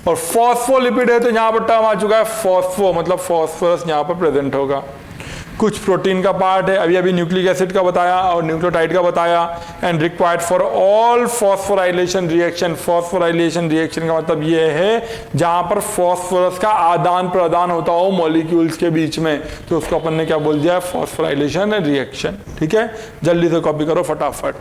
और फॉस्फोलिपिड है तो यहाँ पर टर्म आ चुका है फॉस्फो, मतलब फॉस्फोरस यहाँ पर प्रेजेंट होगा। कुछ प्रोटीन का पार्ट है, अभी अभी न्यूक्लिक एसिड का बताया और न्यूक्लियोटाइड का बताया। And required for all phosphorylation reaction. Phosphorylation reaction का मतलब ये है जहां पर फॉस्फोरस का आदान प्रदान होता हो मॉलिक्यूल्स के बीच में, तो उसको अपन ने क्या बोल दिया? Phosphorylation reaction. ठीक है, जल्दी से कॉपी करो फटाफट।